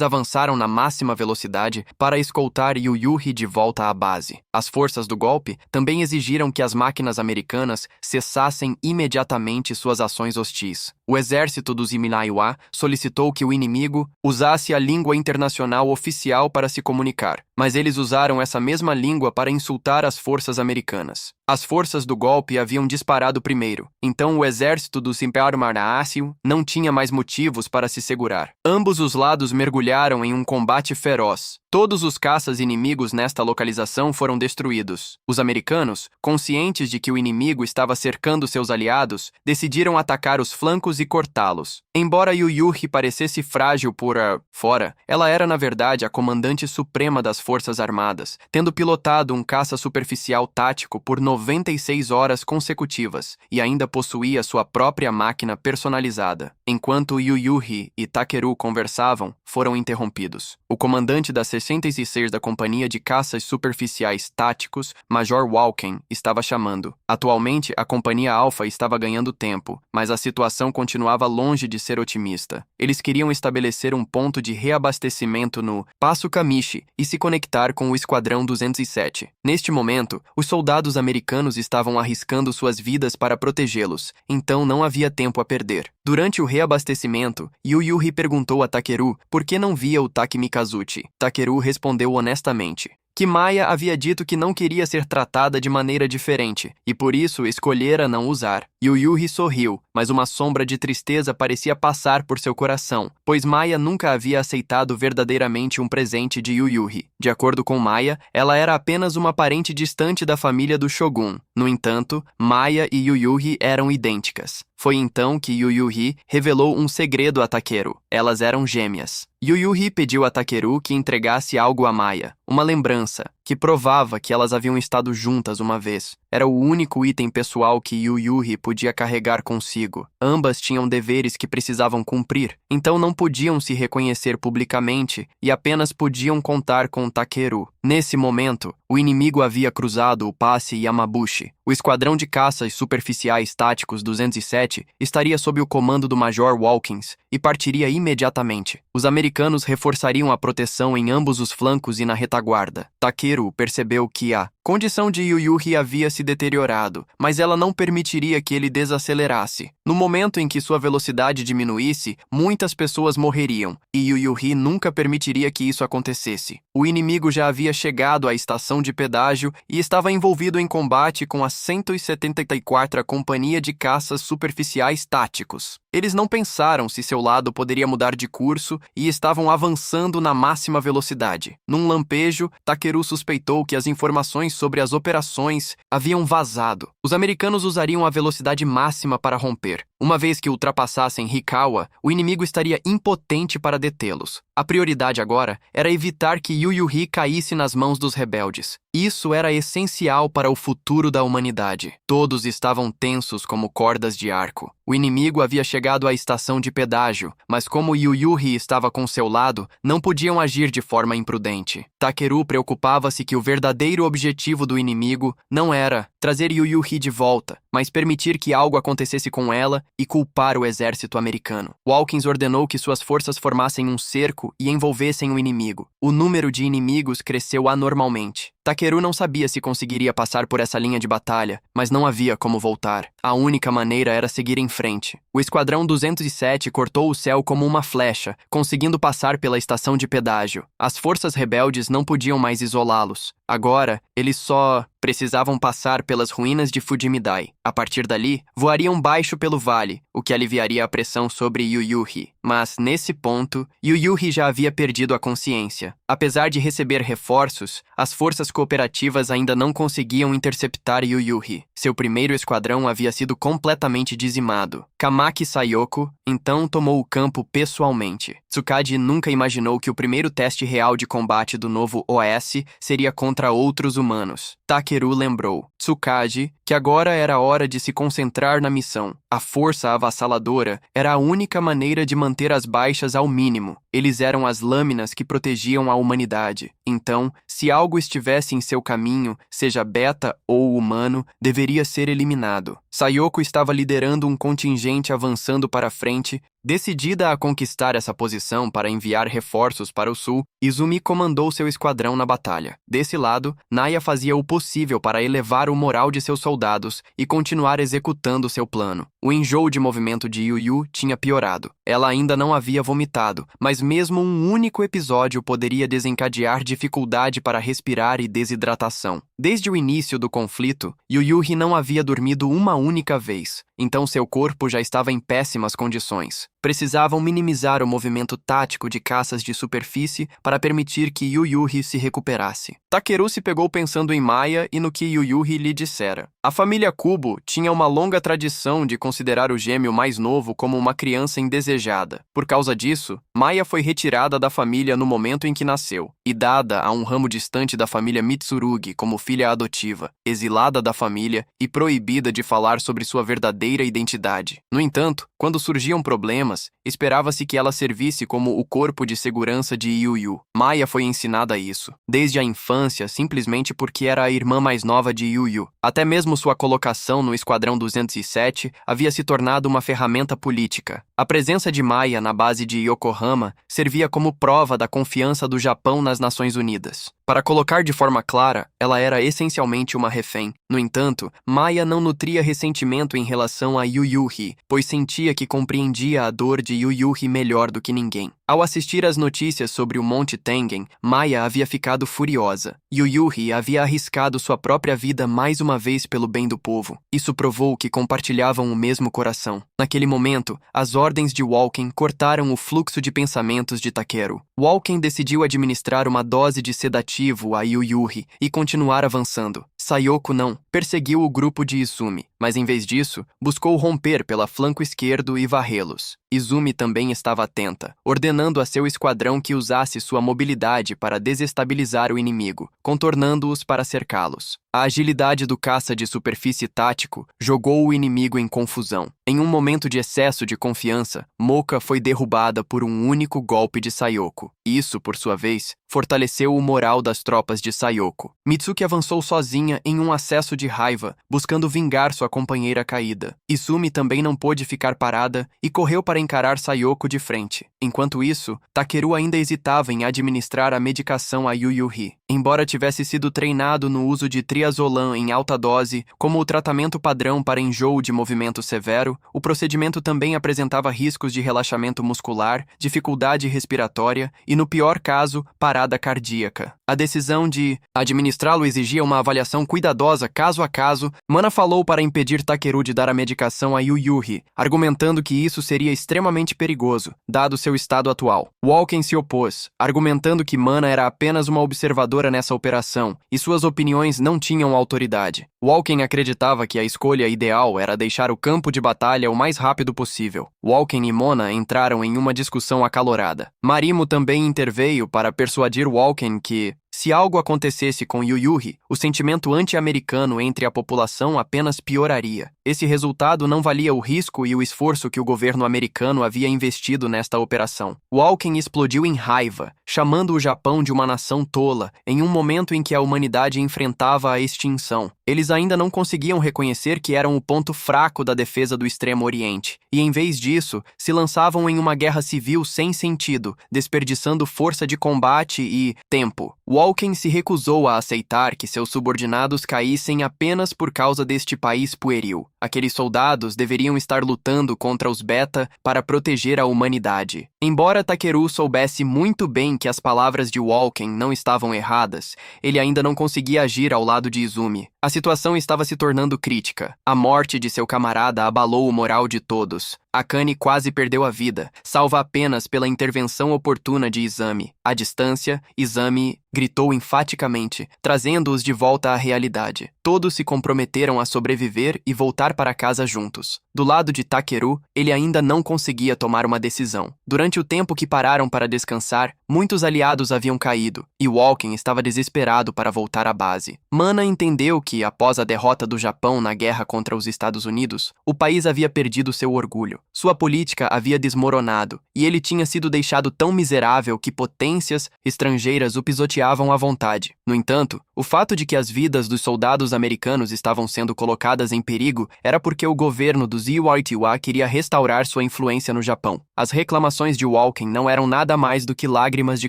avançaram na máxima velocidade para escoltar Yu Yuhi de volta à base. As forças do golpe também exigiram que as máquinas americanas cessassem imediatamente suas ações hostis. O exército dos Iminaiwa solicitou que o inimigo usasse a língua internacional oficial para se comunicar, mas eles usaram essa mesma língua para insultar as forças americanas. As forças do golpe haviam disparado primeiro, então o exército do Império Marnácio não tinha mais motivos para se segurar. Ambos os lados mergulharam em um combate feroz. Todos os caças inimigos nesta localização foram destruídos. Os americanos, conscientes de que o inimigo estava cercando seus aliados, decidiram atacar os flancos e cortá-los. Embora Yu Yuhi parecesse frágil por fora, ela era na verdade a comandante suprema das Forças Armadas, tendo pilotado um caça superficial tático por 96 horas consecutivas e ainda possuía sua própria máquina personalizada. Enquanto Yu Yuhi e Takeru conversavam, foram interrompidos. O comandante da 66ª Companhia de Caças Superficiais Táticos, Major Walken, estava chamando. Atualmente, a Companhia Alpha estava ganhando tempo, mas a situação continuava longe de ser otimista. Eles queriam poderiam estabelecer um ponto de reabastecimento no Passo Kamishi e se conectar com o Esquadrão 207. Neste momento, os soldados americanos estavam arriscando suas vidas para protegê-los, então não havia tempo a perder. Durante o reabastecimento, Yuyuhi perguntou a Takeru por que não via o Taki Mikazuchi. Takeru respondeu honestamente que Maya havia dito que não queria ser tratada de maneira diferente, e por isso escolhera não usar. Yuyuhi sorriu, mas uma sombra de tristeza parecia passar por seu coração, pois Maya nunca havia aceitado verdadeiramente um presente de Yuyuhi. De acordo com Maya, ela era apenas uma parente distante da família do Shogun. No entanto, Maya e Yuyuhi eram idênticas. Foi então que Yuyuhi revelou um segredo a Takeru. Elas eram gêmeas. Yuyuhi pediu a Takeru que entregasse algo a Maya, uma lembrança, que provava que elas haviam estado juntas uma vez. Era o único item pessoal que Yuyuhi podia carregar consigo. Ambas tinham deveres que precisavam cumprir, então não podiam se reconhecer publicamente e apenas podiam contar com Takeru. Nesse momento, o inimigo havia cruzado o passe Yamabushi. O esquadrão de caças superficiais táticos 207 estaria sob o comando do Major Walkins e partiria imediatamente. Os americanos reforçariam a proteção em ambos os flancos e na retaguarda. Takeru percebeu que a condição de Yuyuhi havia se deteriorado, mas ela não permitiria que ele desacelerasse. No momento em que sua velocidade diminuísse, muitas pessoas morreriam, e Yuyuhi nunca permitiria que isso acontecesse. O inimigo já havia chegado à estação de pedágio e estava envolvido em combate com a 174ª Companhia de Caças Superficiais Táticos. Eles não pensaram se seu lado poderia mudar de curso e estavam avançando na máxima velocidade. Num lampejo, Takeru suspeitou que as informações sobre as operações haviam vazado. Os americanos usariam a velocidade máxima para romper. Uma vez que ultrapassassem Hikawa, o inimigo estaria impotente para detê-los. A prioridade agora era evitar que Yuyuhi caísse nas mãos dos rebeldes. Isso era essencial para o futuro da humanidade. Todos estavam tensos como cordas de arco. O inimigo havia chegado à estação de pedágio, mas como Yuyuhi estava com seu lado, não podiam agir de forma imprudente. Takeru preocupava-se que o verdadeiro objetivo do inimigo não era trazer Yuyuhi de volta, mas permitir que algo acontecesse com ela e culpar o exército americano. Walkins ordenou que suas forças formassem um cerco e envolvessem o inimigo. O número de inimigos cresceu anormalmente. Takeru não sabia se conseguiria passar por essa linha de batalha, mas não havia como voltar. A única maneira era seguir em frente. O Esquadrão 207 cortou o céu como uma flecha, conseguindo passar pela estação de pedágio. As forças rebeldes não podiam mais isolá-los. Agora, eles só precisavam passar pelas ruínas de Fujimidai. A partir dali, voariam baixo pelo vale, o que aliviaria a pressão sobre Yuyuhi. Mas, nesse ponto, Yuyuhi já havia perdido a consciência. Apesar de receber reforços, as forças cooperativas ainda não conseguiam interceptar Yuyuhi. Seu primeiro esquadrão havia sido completamente dizimado. Kamaki Sayoko, então, tomou o campo pessoalmente. Tsukade nunca imaginou que o primeiro teste real de combate do novo OS seria contra outros humanos. Takeru lembrou Tsukade que agora era a hora de se concentrar na missão. A força avassaladora era a única maneira de manter as baixas ao mínimo. Eles eram as lâminas que protegiam a humanidade. Então, se algo estivesse em seu caminho, seja beta ou humano, deveria ser eliminado. Sayoko estava liderando um contingente avançando para frente. Decidida a conquistar essa posição para enviar reforços para o sul, Izumi comandou seu esquadrão na batalha. Desse lado, Naya fazia o possível para elevar o moral de seus soldados e continuar executando seu plano. O enjoo de movimento de Yuyu tinha piorado. Ela ainda não havia vomitado, mas mesmo um único episódio poderia desencadear dificuldade para respirar e desidratação. Desde o início do conflito, Yuyuhi não havia dormido uma única vez, então seu corpo já estava em péssimas condições. Precisavam minimizar o movimento tático de caças de superfície para permitir que Yuyuhi se recuperasse. Takeru se pegou pensando em Maya e no que Yuyuhi lhe dissera. A família Kubo tinha uma longa tradição de considerar o gêmeo mais novo como uma criança indesejada. Por causa disso, Maya foi retirada da família no momento em que nasceu. e dada a um ramo distante da família Mitsurugi como filha adotiva, exilada da família e proibida de falar sobre sua verdadeira identidade. No entanto, quando surgiam problemas, esperava-se que ela servisse como o corpo de segurança de Yu. Maya foi ensinada isso, desde a infância, simplesmente porque era a irmã mais nova de Yu. Até mesmo sua colocação no Esquadrão 207 havia se tornado uma ferramenta política. A presença de Maya na base de Yokohama servia como prova da confiança do Japão nas Nações Unidas. Para colocar de forma clara, ela era essencialmente uma refém. No entanto, Maya não nutria ressentimento em relação a Yuyuhi, pois sentia que compreendia a dor de Yuyuhi melhor do que ninguém. Ao assistir às notícias sobre o Monte Tengen, Maya havia ficado furiosa. Yuyuhi havia arriscado sua própria vida mais uma vez pelo bem do povo. Isso provou que compartilhavam o mesmo coração. Naquele momento, as ordens de Walken cortaram o fluxo de pensamentos de Takeru. Walken decidiu administrar uma dose de sedativo a Yuyuhi e continuar avançando. Sayoko não, perseguiu o grupo de Izumi, mas em vez disso, buscou romper pela flanco esquerdo e varrê-los. Izumi também estava atenta, ordenando a seu esquadrão que usasse sua mobilidade para desestabilizar o inimigo, contornando-os para cercá-los. A agilidade do caça de superfície tático jogou o inimigo em confusão. Em um momento de excesso de confiança, Moka foi derrubada por um único golpe de Sayoko. Isso, por sua vez, fortaleceu o moral das tropas de Sayoko. Mitsuki avançou sozinha em um acesso de raiva, buscando vingar sua companheira caída. Izumi também não pôde ficar parada e correu para encarar Sayoko de frente. Enquanto isso, Takeru ainda hesitava em administrar a medicação a Yuyuhi. Embora tivesse sido treinado no uso de triazolam em alta dose como o tratamento padrão para enjoo de movimento severo, o procedimento também apresentava riscos de relaxamento muscular, dificuldade respiratória e, no pior caso, parada cardíaca. A decisão de administrá-lo exigia uma avaliação cuidadosa caso a caso. Mana falou para impedir Takeru de dar a medicação a Yuyuhi, argumentando que isso seria extremamente perigoso, dado seu estado atual. Walken se opôs, argumentando que Mana era apenas uma observadora nessa operação e suas opiniões não tinham autoridade. Walken acreditava que a escolha ideal era deixar o campo de batalha o mais rápido possível. Walken e Mona entraram em uma discussão acalorada. Marimo também interveio para persuadir Walken que, se algo acontecesse com Yuyuhi, o sentimento anti-americano entre a população apenas pioraria. Esse resultado não valia o risco e o esforço que o governo americano havia investido nesta operação. Walken explodiu em raiva, chamando o Japão de uma nação tola, em um momento em que a humanidade enfrentava a extinção. Eles ainda não conseguiam reconhecer que eram o ponto fraco da defesa do Extremo Oriente, e em vez disso, se lançavam em uma guerra civil sem sentido, desperdiçando força de combate e tempo. Walken se recusou a aceitar que seus subordinados caíssem apenas por causa deste país pueril. Aqueles soldados deveriam estar lutando contra os Beta para proteger a humanidade. Embora Takeru soubesse muito bem que as palavras de Walken não estavam erradas, ele ainda não conseguia agir ao lado de Izumi. A situação estava se tornando crítica. A morte de seu camarada abalou o moral de todos. Akane quase perdeu a vida, salva apenas pela intervenção oportuna de Izumi. À distância, Izumi gritou enfaticamente, trazendo-os de volta à realidade. Todos se comprometeram a sobreviver e voltar para casa juntos. Do lado de Takeru, ele ainda não conseguia tomar uma decisão. Durante o tempo que pararam para descansar, muitos aliados haviam caído, e Walken estava desesperado para voltar à base. Mana entendeu que, após a derrota do Japão na guerra contra os Estados Unidos, o país havia perdido seu orgulho. Sua política havia desmoronado, e ele tinha sido deixado tão miserável que potências estrangeiras o pisoteavam à vontade. No entanto, o fato de que as vidas dos soldados americanos estavam sendo colocadas em perigo era porque o governo dos Iwatiwa queria restaurar sua influência no Japão. As reclamações de Walken não eram nada mais do que lágrimas de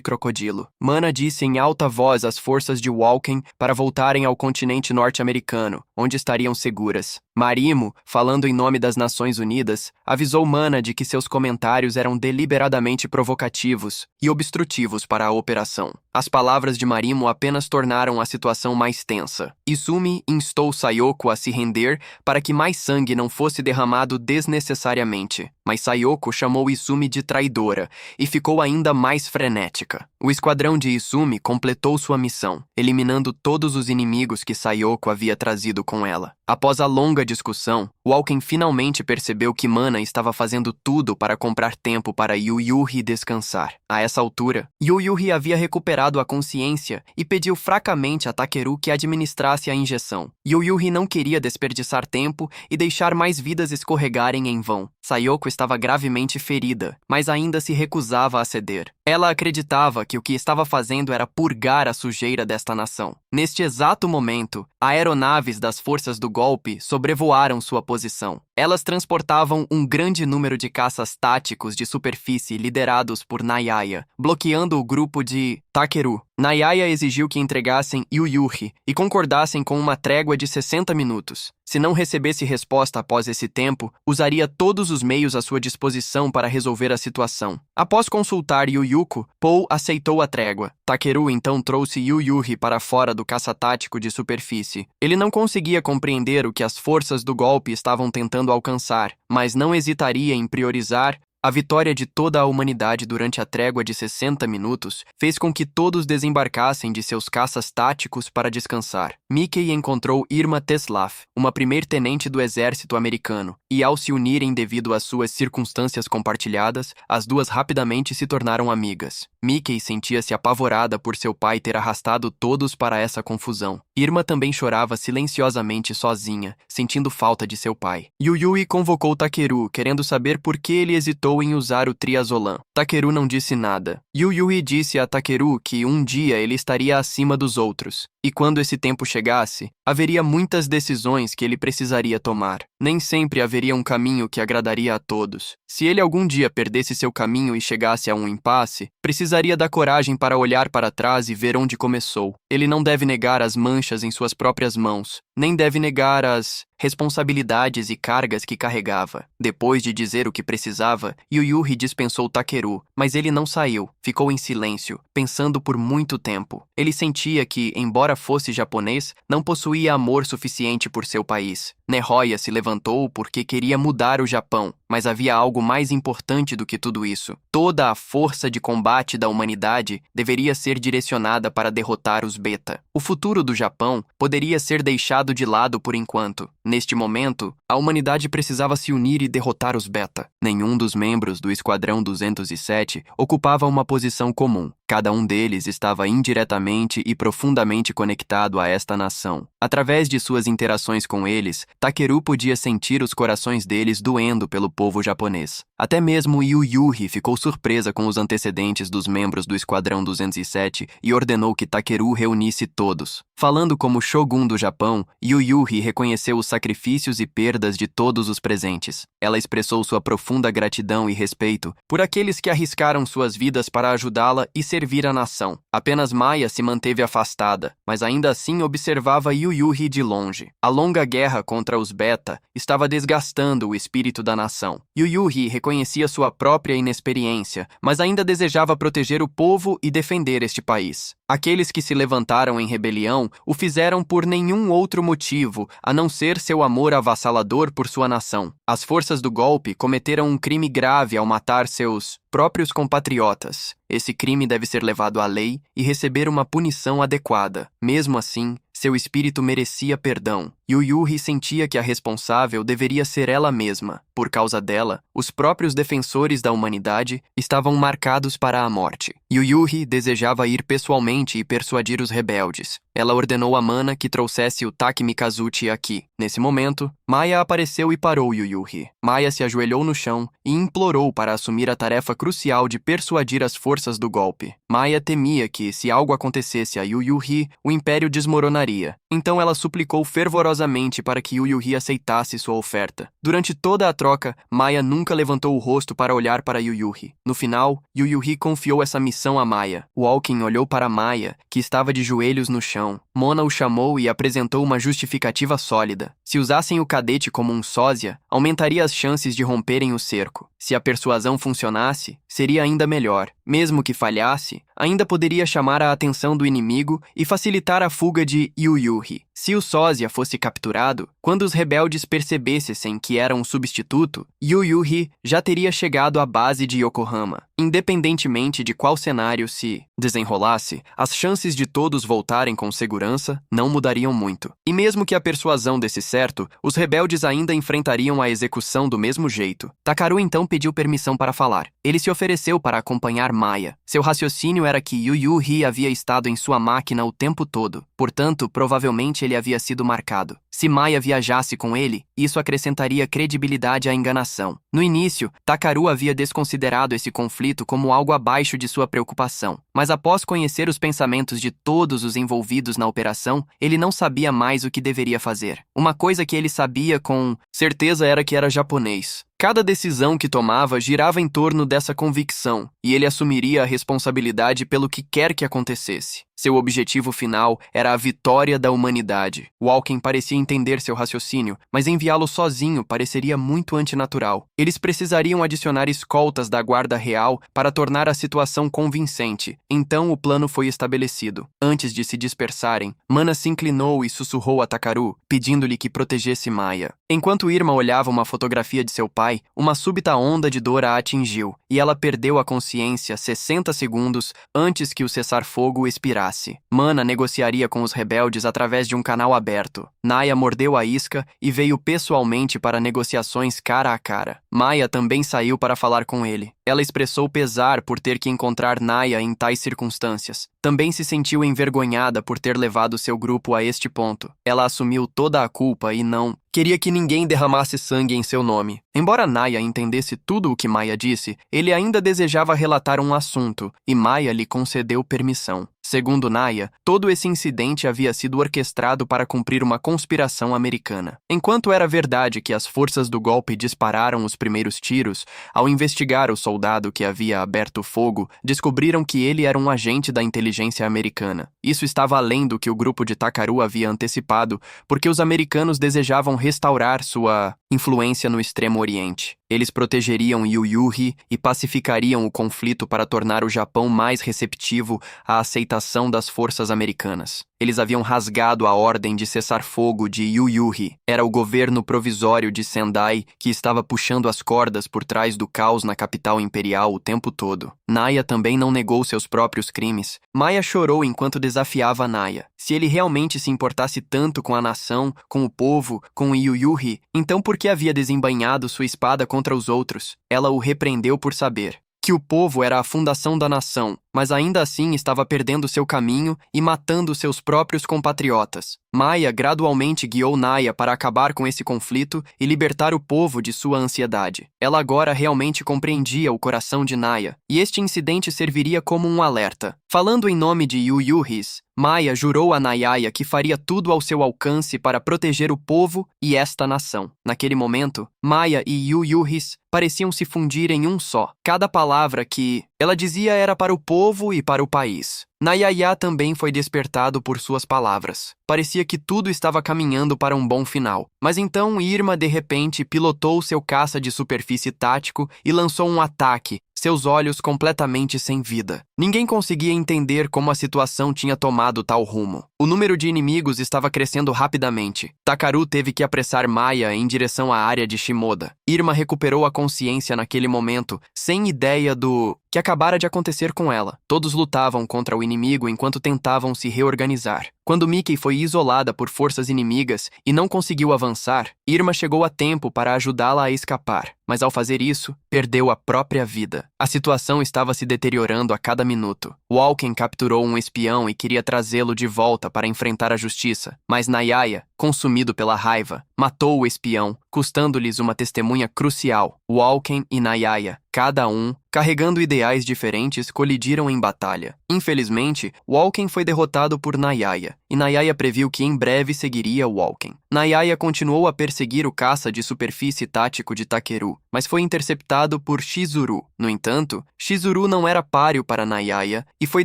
crocodilo. Mana disse em alta voz às forças de Walken para voltarem ao continente norte-americano, onde estariam seguras. Marimo, falando em nome das Nações Unidas, avisou Mana de que seus comentários eram deliberadamente provocativos e obstrutivos para a operação. As palavras de Marimo apenas tornaram a situação mais tensa. Izumi instou Sayoko a se render para que mais sangue não fosse derramado desnecessariamente, mas Sayoko chamou Izumi de traidora e ficou ainda mais frenética. O esquadrão de Izumi completou sua missão, eliminando todos os inimigos que Sayoko havia trazido com ela. Após a longa discussão, Walken finalmente percebeu que Mana estava fazendo tudo para comprar tempo para Yuyuhi descansar. A essa altura, Yuyuhi havia recuperado a consciência e pediu fracamente a Takeru que administrasse a injeção. Yuyuhi não queria desperdiçar tempo e deixar mais vidas escorregarem em vão. Sayoko estava gravemente ferida, mas ainda se recusava a ceder. Ela acreditava que o que estava fazendo era purgar a sujeira desta nação. Neste exato momento, aeronaves das forças do golpe sobrevoaram sua posição. Elas transportavam um grande número de caças táticos de superfície liderados por Nayaya, bloqueando o grupo de Takeru. Nayaya exigiu que entregassem Yuyuhi e concordassem com uma trégua de 60 minutos. Se não recebesse resposta após esse tempo, usaria todos os meios à sua disposição para resolver a situação. Após consultar Yuyuko, Paul aceitou a trégua. Takeru então trouxe Yuyuhi para fora do caça-tático de superfície. Ele não conseguia compreender o que as forças do golpe estavam tentando alcançar, mas não hesitaria em priorizar. A vitória de toda a humanidade durante a trégua de 60 minutos fez com que todos desembarcassem de seus caças táticos para descansar. Mickey encontrou Irma Teslav, uma primeiro-tenente do exército americano, e ao se unirem devido às suas circunstâncias compartilhadas, as duas rapidamente se tornaram amigas. Mickey sentia-se apavorada por seu pai ter arrastado todos para essa confusão. Irma também chorava silenciosamente sozinha, sentindo falta de seu pai. Yuyui convocou Takeru, querendo saber por que ele hesitou em usar o triazolam. Takeru não disse nada. Yuyui disse a Takeru que um dia ele estaria acima dos outros, e quando esse tempo chegasse, haveria muitas decisões que ele precisaria tomar. Nem sempre haveria um caminho que agradaria a todos. Se ele algum dia perdesse seu caminho e chegasse a um impasse, precisaria da coragem para olhar para trás e ver onde começou. Ele não deve negar as manchas em suas próprias mãos, nem deve negar as responsabilidades e cargas que carregava. Depois de dizer o que precisava, Yuyuhi dispensou Takeru, mas ele não saiu, ficou em silêncio, pensando por muito tempo. Ele sentia que, embora fosse japonês, não possuía amor suficiente por seu país. Nehoya se levantou porque queria mudar o Japão, mas havia algo mais importante do que tudo isso. Toda a força de combate da humanidade deveria ser direcionada para derrotar os Beta. O futuro do Japão poderia ser deixado de lado por enquanto. Neste momento, a humanidade precisava se unir e derrotar os Beta. Nenhum dos membros do Esquadrão 207 ocupava uma posição comum. Cada um deles estava indiretamente e profundamente conectado a esta nação. Através de suas interações com eles, Takeru podia sentir os corações deles doendo pelo povo japonês. Até mesmo Yuyuhi ficou surpresa com os antecedentes dos membros do Esquadrão 207 e ordenou que Takeru reunisse todos. Falando como Shogun do Japão, Yuyuhi reconheceu os sacrifícios e perdas de todos os presentes. Ela expressou sua profunda gratidão e respeito por aqueles que arriscaram suas vidas para ajudá-la e servir a nação. Apenas Maya se manteve afastada, mas ainda assim observava Yuyuhi de longe. A longa guerra contra os Beta estava desgastando o espírito da nação. Yuyuhi reconhecia sua própria inexperiência, mas ainda desejava proteger o povo e defender este país. Aqueles que se levantaram em rebelião o fizeram por nenhum outro motivo a não ser seu amor avassalador por sua nação. As forças do golpe cometeram um crime grave ao matar seus próprios compatriotas. Esse crime deve ser levado à lei e receber uma punição adequada. Mesmo assim, seu espírito merecia perdão. Yuyuhi sentia que a responsável deveria ser ela mesma. Por causa dela, os próprios defensores da humanidade estavam marcados para a morte. Yuyuhi desejava ir pessoalmente e persuadir os rebeldes. Ela ordenou a Mana que trouxesse o Taki Mikazuchi aqui. Nesse momento, Maya apareceu e parou Yuyuhi. Maya se ajoelhou no chão e implorou para assumir a tarefa crucial de persuadir as forças do golpe. Maya temia que, se algo acontecesse a Yuyuhi, o império desmoronaria. Então ela suplicou fervorosamente para que Yuyuhi aceitasse sua oferta. Durante toda a troca, Maya nunca levantou o rosto para olhar para Yuyuhi. No final, Yuyuhi confiou essa missão a Maya. Walken olhou para Maya, que estava de joelhos no chão. Mona o chamou e apresentou uma justificativa sólida. Se usassem o cadete como um sósia, aumentaria as chances de romperem o cerco. Se a persuasão funcionasse, seria ainda melhor. Mesmo que falhasse, ainda poderia chamar a atenção do inimigo e facilitar a fuga de Yu Yuhi. Se o sósia fosse capturado, quando os rebeldes percebessem que era um substituto, Yu Yuhi já teria chegado à base de Yokohama. Independentemente de qual cenário se desenrolasse, as chances de todos voltarem com segurança não mudariam muito. E mesmo que a persuasão desse certo, os rebeldes ainda enfrentariam a execução do mesmo jeito. Takaru então pediu permissão para falar. Ele se ofereceu para acompanhar Maya. Seu raciocínio era que Yu Yuhi havia estado em sua máquina o tempo todo. Portanto, provavelmente ele havia sido marcado. Se Maya viajasse com ele, isso acrescentaria credibilidade à enganação. No início, Takaru havia desconsiderado esse conflito como algo abaixo de sua preocupação. Mas após conhecer os pensamentos de todos os envolvidos na operação, ele não sabia mais o que deveria fazer. Uma coisa que ele sabia com certeza era que era japonês. Cada decisão que tomava girava em torno dessa convicção, e ele assumiria a responsabilidade pelo que quer que acontecesse. Seu objetivo final era a vitória da humanidade. Walken parecia entender seu raciocínio, mas enviá-lo sozinho pareceria muito antinatural. Eles precisariam adicionar escoltas da Guarda Real para tornar a situação convincente. Então o plano foi estabelecido. Antes de se dispersarem, Mana se inclinou e sussurrou a Takaru, pedindo-lhe que protegesse Maya. Enquanto Irma olhava uma fotografia de seu pai, uma súbita onda de dor a atingiu, e ela perdeu a consciência 60 segundos antes que o cessar-fogo expirasse. Mana negociaria com os rebeldes através de um canal aberto. Naya mordeu a isca e veio pessoalmente para negociações cara a cara. Maya também saiu para falar com ele. Ela expressou pesar por ter que encontrar Naya em tais circunstâncias. Também se sentiu envergonhada por ter levado seu grupo a este ponto. Ela assumiu toda a culpa e não queria que ninguém derramasse sangue em seu nome. Embora Naya entendesse tudo o que Maya disse, ele ainda desejava relatar um assunto, e Maya lhe concedeu permissão. Segundo Naya, todo esse incidente havia sido orquestrado para cumprir uma conspiração americana. Enquanto era verdade que as forças do golpe dispararam os primeiros tiros, ao investigar o soldado que havia aberto fogo, descobriram que ele era um agente da inteligência americana. Isso estava além do que o grupo de Takaru havia antecipado, porque os americanos desejavam restaurar sua influência no Extremo Oriente. Eles protegeriam Yu Yuhi e pacificariam o conflito para tornar o Japão mais receptivo à aceitação das forças americanas. Eles haviam rasgado a ordem de cessar-fogo de Yu Yuhi. Era o governo provisório de Sendai que estava puxando as cordas por trás do caos na capital imperial o tempo todo. Naya também não negou seus próprios crimes. Maya chorou enquanto desafiava Naya. Se ele realmente se importasse tanto com a nação, com o povo, com Yu Yuhi, então por que havia desembainhado sua espada contra os outros? Ela o repreendeu por saber que o povo era a fundação da nação, mas ainda assim estava perdendo seu caminho e matando seus próprios compatriotas. Maya gradualmente guiou Naya para acabar com esse conflito e libertar o povo de sua ansiedade. Ela agora realmente compreendia o coração de Naya, e este incidente serviria como um alerta. Falando em nome de Yu Yuhis, Maya jurou a Nayaya que faria tudo ao seu alcance para proteger o povo e esta nação. Naquele momento, Maya e Yu Yuhis pareciam se fundir em um só. Cada palavra que ela dizia era para o povo e para o país. Nayaya também foi despertado por suas palavras. Parecia que tudo estava caminhando para um bom final. Mas então Irma, de repente, pilotou seu caça de superfície tático e lançou um ataque, seus olhos completamente sem vida. Ninguém conseguia entender como a situação tinha tomado tal rumo. O número de inimigos estava crescendo rapidamente. Takaru teve que apressar Maya em direção à área de Shimoda. Irma recuperou a consciência naquele momento, sem ideia do que acabara de acontecer com ela. Todos lutavam contra o inimigo enquanto tentavam se reorganizar. Quando Mickey foi isolada por forças inimigas e não conseguiu avançar, Irma chegou a tempo para ajudá-la a escapar, mas ao fazer isso, perdeu a própria vida. A situação estava se deteriorando a cada minuto. Walken capturou um espião e queria trazê-lo de volta para enfrentar a justiça, mas Nayaya, consumido pela raiva, matou o espião, custando-lhes uma testemunha crucial. Walken e Nayaya, cada um, carregando ideais diferentes, colidiram em batalha. Infelizmente, Walken foi derrotado por Nayaya, e Nayaya previu que em breve seguiria Walken. Nayaya continuou a perseguir o caça de superfície tático de Takeru, mas foi interceptado por Chizuru. No entanto, Chizuru não era páreo para Nayaya e foi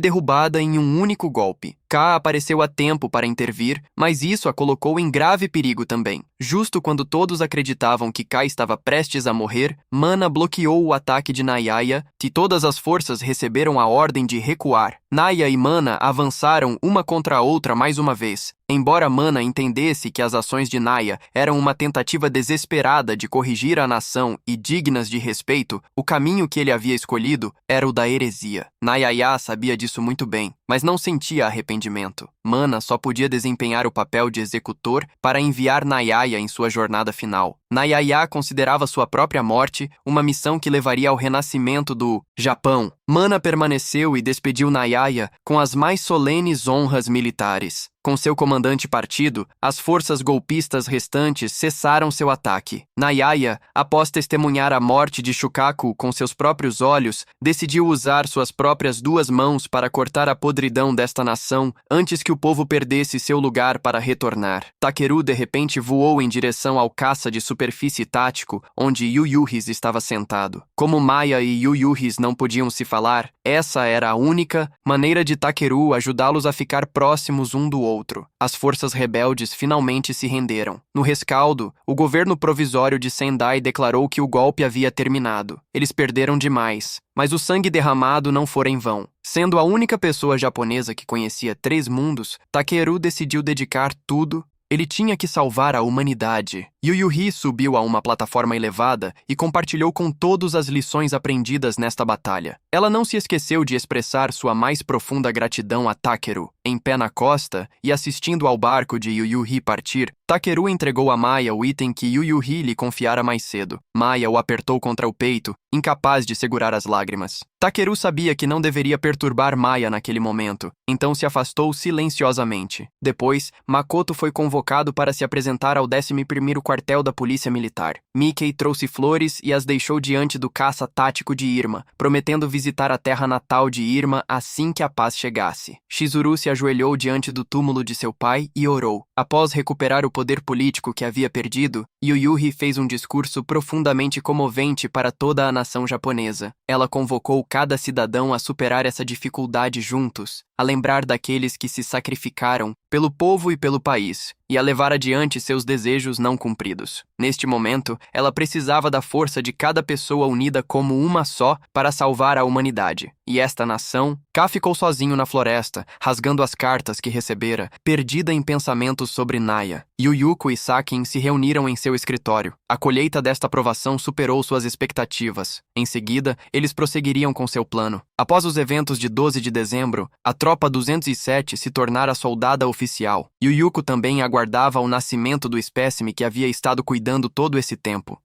derrubada em um único golpe. Ka apareceu a tempo para intervir, mas isso a colocou em grave perigo também. Justo quando todos acreditavam que Ka estava prestes a morrer, Mana bloqueou o ataque de Nayaya e todas as forças receberam a ordem de recuar. Naya e Mana avançaram uma contra a outra mais uma vez. Embora Mana entendesse que as ações de Naya eram uma tentativa desesperada de corrigir a nação e dignas de respeito, o caminho que ele havia escolhido era o da heresia. Nayaya sabia disso muito bem, mas não sentia arrependimento. Mana só podia desempenhar o papel de executor para enviar Nayaya em sua jornada final. Nayaya considerava sua própria morte uma missão que levaria ao renascimento do Japão. Mana permaneceu e despediu Nayaya com as mais solenes honras militares. Com seu comandante partido, as forças golpistas restantes cessaram seu ataque. Nayaya, após testemunhar a morte de Shukaku com seus próprios olhos, decidiu usar suas próprias duas mãos para cortar a podridão desta nação antes que o povo perdesse seu lugar para retornar. Takeru de repente voou em direção ao caça de superfície tático, onde Yuyuhis estava sentado. Como Maya e Yuyuhis não podiam se falar, essa era a única maneira de Takeru ajudá-los a ficar próximos um do outro. As forças rebeldes finalmente se renderam. No rescaldo, o governo provisório de Sendai declarou que o golpe havia terminado. Eles perderam demais, mas o sangue derramado não fora em vão. Sendo a única pessoa japonesa que conhecia 3 mundos, Takeru decidiu dedicar tudo. Ele tinha que salvar a humanidade. Yuyuhi subiu a uma plataforma elevada e compartilhou com todos as lições aprendidas nesta batalha. Ela não se esqueceu de expressar sua mais profunda gratidão a Takeru. Em pé na costa e assistindo ao barco de Yuyuhi partir, Takeru entregou a Maya o item que Yuyuhi lhe confiara mais cedo. Maya o apertou contra o peito, incapaz de segurar as lágrimas. Takeru sabia que não deveria perturbar Maya naquele momento, então se afastou silenciosamente. Depois, Makoto foi convocado para se apresentar ao 11º quartel da Polícia Militar. Mickey trouxe flores e as deixou diante do caça tático de Irma, prometendo visitar a terra natal de Irma assim que a paz chegasse. Chizuru se ajoelhou diante do túmulo de seu pai e orou. Após recuperar o poder político que havia perdido, Yuyuhi fez um discurso profundamente comovente para toda a nação japonesa. Ela convocou cada cidadão a superar essa dificuldade juntos, a lembrar daqueles que se sacrificaram pelo povo e pelo país, e a levar adiante seus desejos não cumpridos. Neste momento, ela precisava da força de cada pessoa unida como uma só para salvar a humanidade. E esta nação, Ka ficou sozinho na floresta, rasgando as cartas que recebera, perdida em pensamentos sobre Naya. Yuyuko e Sakin se reuniram em seu escritório. A colheita desta aprovação superou suas expectativas. Em seguida, eles prosseguiriam com seu plano. Após os eventos de 12 de dezembro, a Tropa 207 se tornara soldada oficial. Yuyuko também aguardava o nascimento do espécime que havia estado cuidando todo esse tempo.